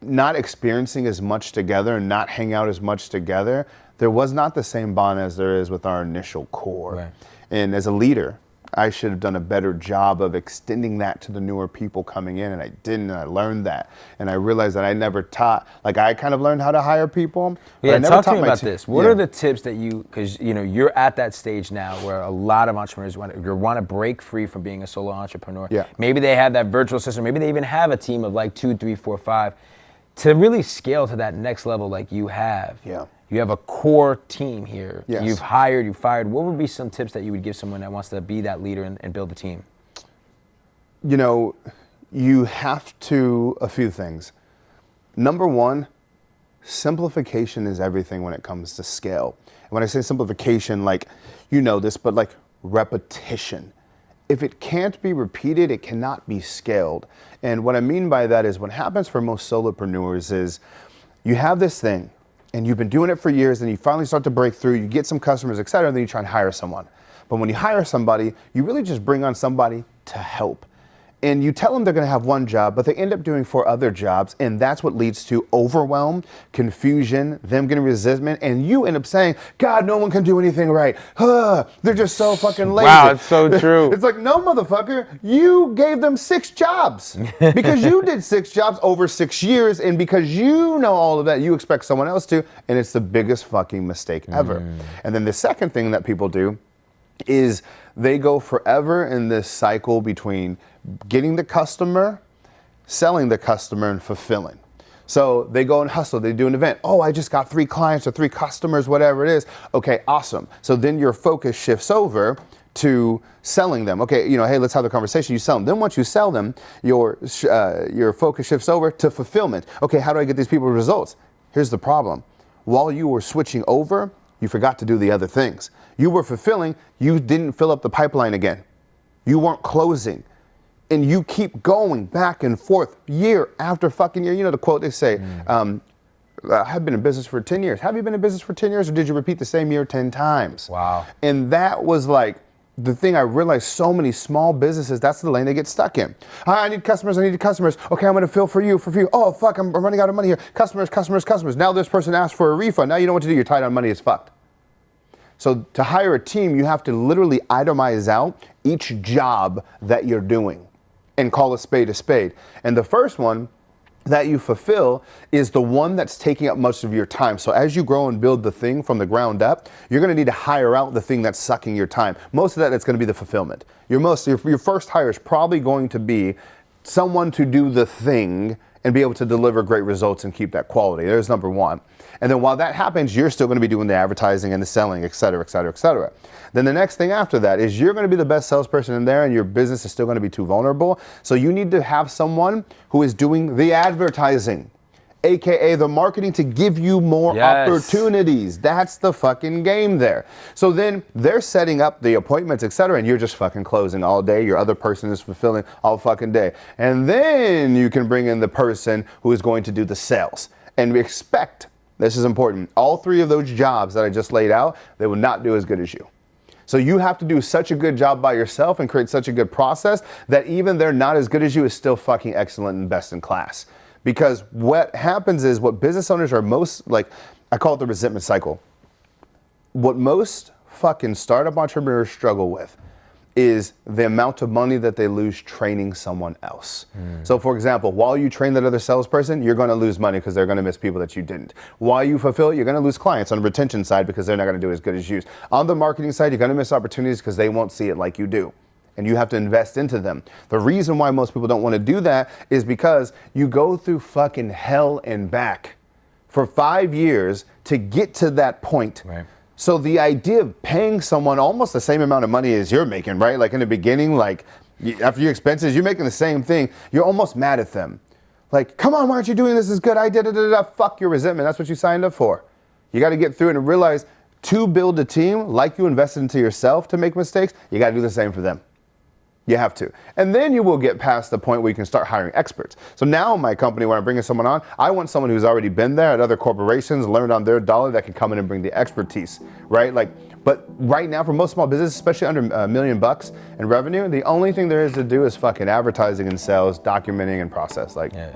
[SPEAKER 1] not experiencing as much together and not hang out as much together, there was not the same bond as there is with our initial core. Right. And as a leader, I should have done a better job of extending that to the newer people coming in, and I didn't, and I learned that. And I realized that I never taught, like I kind of learned how to hire people.
[SPEAKER 3] Yeah, talk to me about this. What are the tips that because you're at that stage now where a lot of entrepreneurs want to break free from being a solo entrepreneur. Yeah. Maybe they have that virtual assistant, maybe they even have a team of like 2, 3, 4, 5. To really scale to that next level like you have. Yeah. You have a core team here. Yes. You've hired, you fired. What would be some tips that you would give someone that wants to be that leader and build a team?
[SPEAKER 1] You have to, a few things. Number one, simplification is everything when it comes to scale. And when I say simplification, like, this, but like repetition. If it can't be repeated, it cannot be scaled. And what I mean by that is what happens for most solopreneurs is you have this thing and you've been doing it for years and you finally start to break through, you get some customers, et cetera, and then you try and hire someone. But when you hire somebody, you really just bring on somebody to help. And you tell them they're gonna have one job, but they end up doing 4 other jobs, and that's what leads to overwhelm, confusion, them getting resentment, and you end up saying, God, no one can do anything right. They're just so fucking lazy.
[SPEAKER 2] Wow, it's so true.
[SPEAKER 1] It's like, no, motherfucker, you gave them 6 jobs. Because you did 6 jobs over 6 years, and because you know all of that, you expect someone else to, and it's the biggest fucking mistake ever. And then the second thing that people do is they go forever in this cycle between getting the customer, selling the customer, and fulfilling. So they go and hustle, they do an event. Oh, I just got 3 clients or 3 customers, whatever it is. Okay, awesome. So then your focus shifts over to selling them. Okay, hey, let's have the conversation. You sell them. Then once you sell them, your focus shifts over to fulfillment. Okay, how do I get these people results? Here's the problem. While you were switching over, you forgot to do the other things. You were fulfilling, you didn't fill up the pipeline again. You weren't closing. And you keep going back and forth year after fucking year. You know the quote they say, I've been in business for 10 years. Have you been in business for 10 years or did you repeat the same year 10 times? Wow. And that was like the thing I realized so many small businesses, that's the lane they get stuck in. I need customers. Okay, I'm gonna fill for you. Oh, fuck, I'm running out of money here. Customers. Now this person asked for a refund. Now you know what to do. You're tight on money, it's fucked. So to hire a team, you have to literally itemize out each job that you're doing and call a spade a spade. And the first one that you fulfill is the one that's taking up most of your time. So as you grow and build the thing from the ground up, you're going to need to hire out the thing that's sucking your time. Most of that, it's going to be the fulfillment. Your first hire is probably going to be someone to do the thing and be able to deliver great results and keep that quality. There's number one. And then while that happens, you're still going to be doing the advertising and the selling, et cetera, et cetera, et cetera. Then the next thing after that is you're going to be the best salesperson in there, and your business is still going to be too vulnerable. So you need to have someone who is doing the advertising, AKA the marketing, to give you more opportunities. That's the fucking game there. So then they're setting up the appointments, et cetera, and you're just fucking closing all day. Your other person is fulfilling all fucking day. And then you can bring in the person who is going to do the sales. And we expect, this is important, all three of those jobs that I just laid out, they will not do as good as you. So you have to do such a good job by yourself and create such a good process that even they're not as good as you is still fucking excellent and best in class. Because what happens is, what business owners are most, like, I call it the resentment cycle. What most fucking startup entrepreneurs struggle with is the amount of money that they lose training someone else. So for example, while you train that other salesperson, you're going to lose money because they're going to miss people that you didn't. While you fulfill, you're going to lose clients on the retention side because they're not going to do as good as you. On the marketing side, you're going to miss opportunities because they won't see it like you do. And you have to invest into them. The reason why most people don't want to do that is because you go through fucking hell and back for 5 years to get to that point.
[SPEAKER 2] Right.
[SPEAKER 1] So the idea of paying someone almost the same amount of money as you're making, right? Like in the beginning, like after your expenses, you're making the same thing. You're almost mad at them. Like, come on, why aren't you doing this? This is good. I did it. Fuck your resentment. That's what you signed up for. You got to get through it and realize, to build a team like you invested into yourself to make mistakes, you got to do the same for them. You have to. And then you will get past the point where you can start hiring experts. So now in my company, when I'm bringing someone on, I want someone who's already been there at other corporations, learned on their dollar, that can come in and bring the expertise, right? Like, but right now for most small businesses, especially under $1 million in revenue, the only thing there is to do is fucking advertising and sales, documenting and process. Like,
[SPEAKER 2] And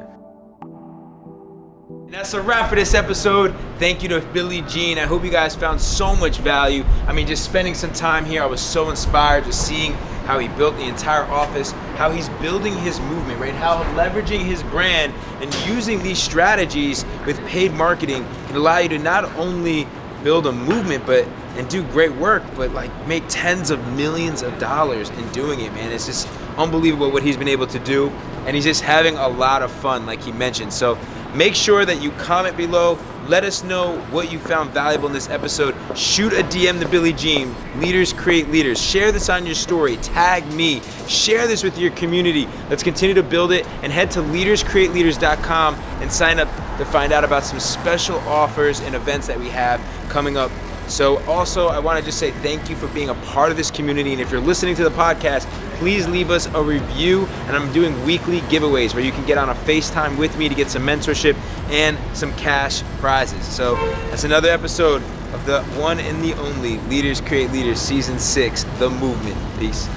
[SPEAKER 2] that's a wrap for this episode. Thank you to Billy Jean. I hope you guys found so much value. I mean, just spending some time here, I was so inspired, just seeing how he built the entire office, how he's building his movement, right? How leveraging his brand and using these strategies with paid marketing can allow you to not only build a movement and do great work, but like make tens of millions of dollars in doing it, man. It's just unbelievable what he's been able to do. And he's just having a lot of fun, like he mentioned. So make sure that you comment below. Let us know what you found valuable in this episode. Shoot a DM to Billy Jean. Leaders create leaders. Share this on your story. Tag me. Share this with your community. Let's continue to build it, and head to leaderscreateleaders.com and sign up to find out about some special offers and events that we have coming up. So also, I want to just say thank you for being a part of this community. And if you're listening to the podcast, please leave us a review. And I'm doing weekly giveaways where you can get on a FaceTime with me to get some mentorship and some cash prizes. So that's another episode of the one and the only Leaders Create Leaders Season 6, The Movement. Peace.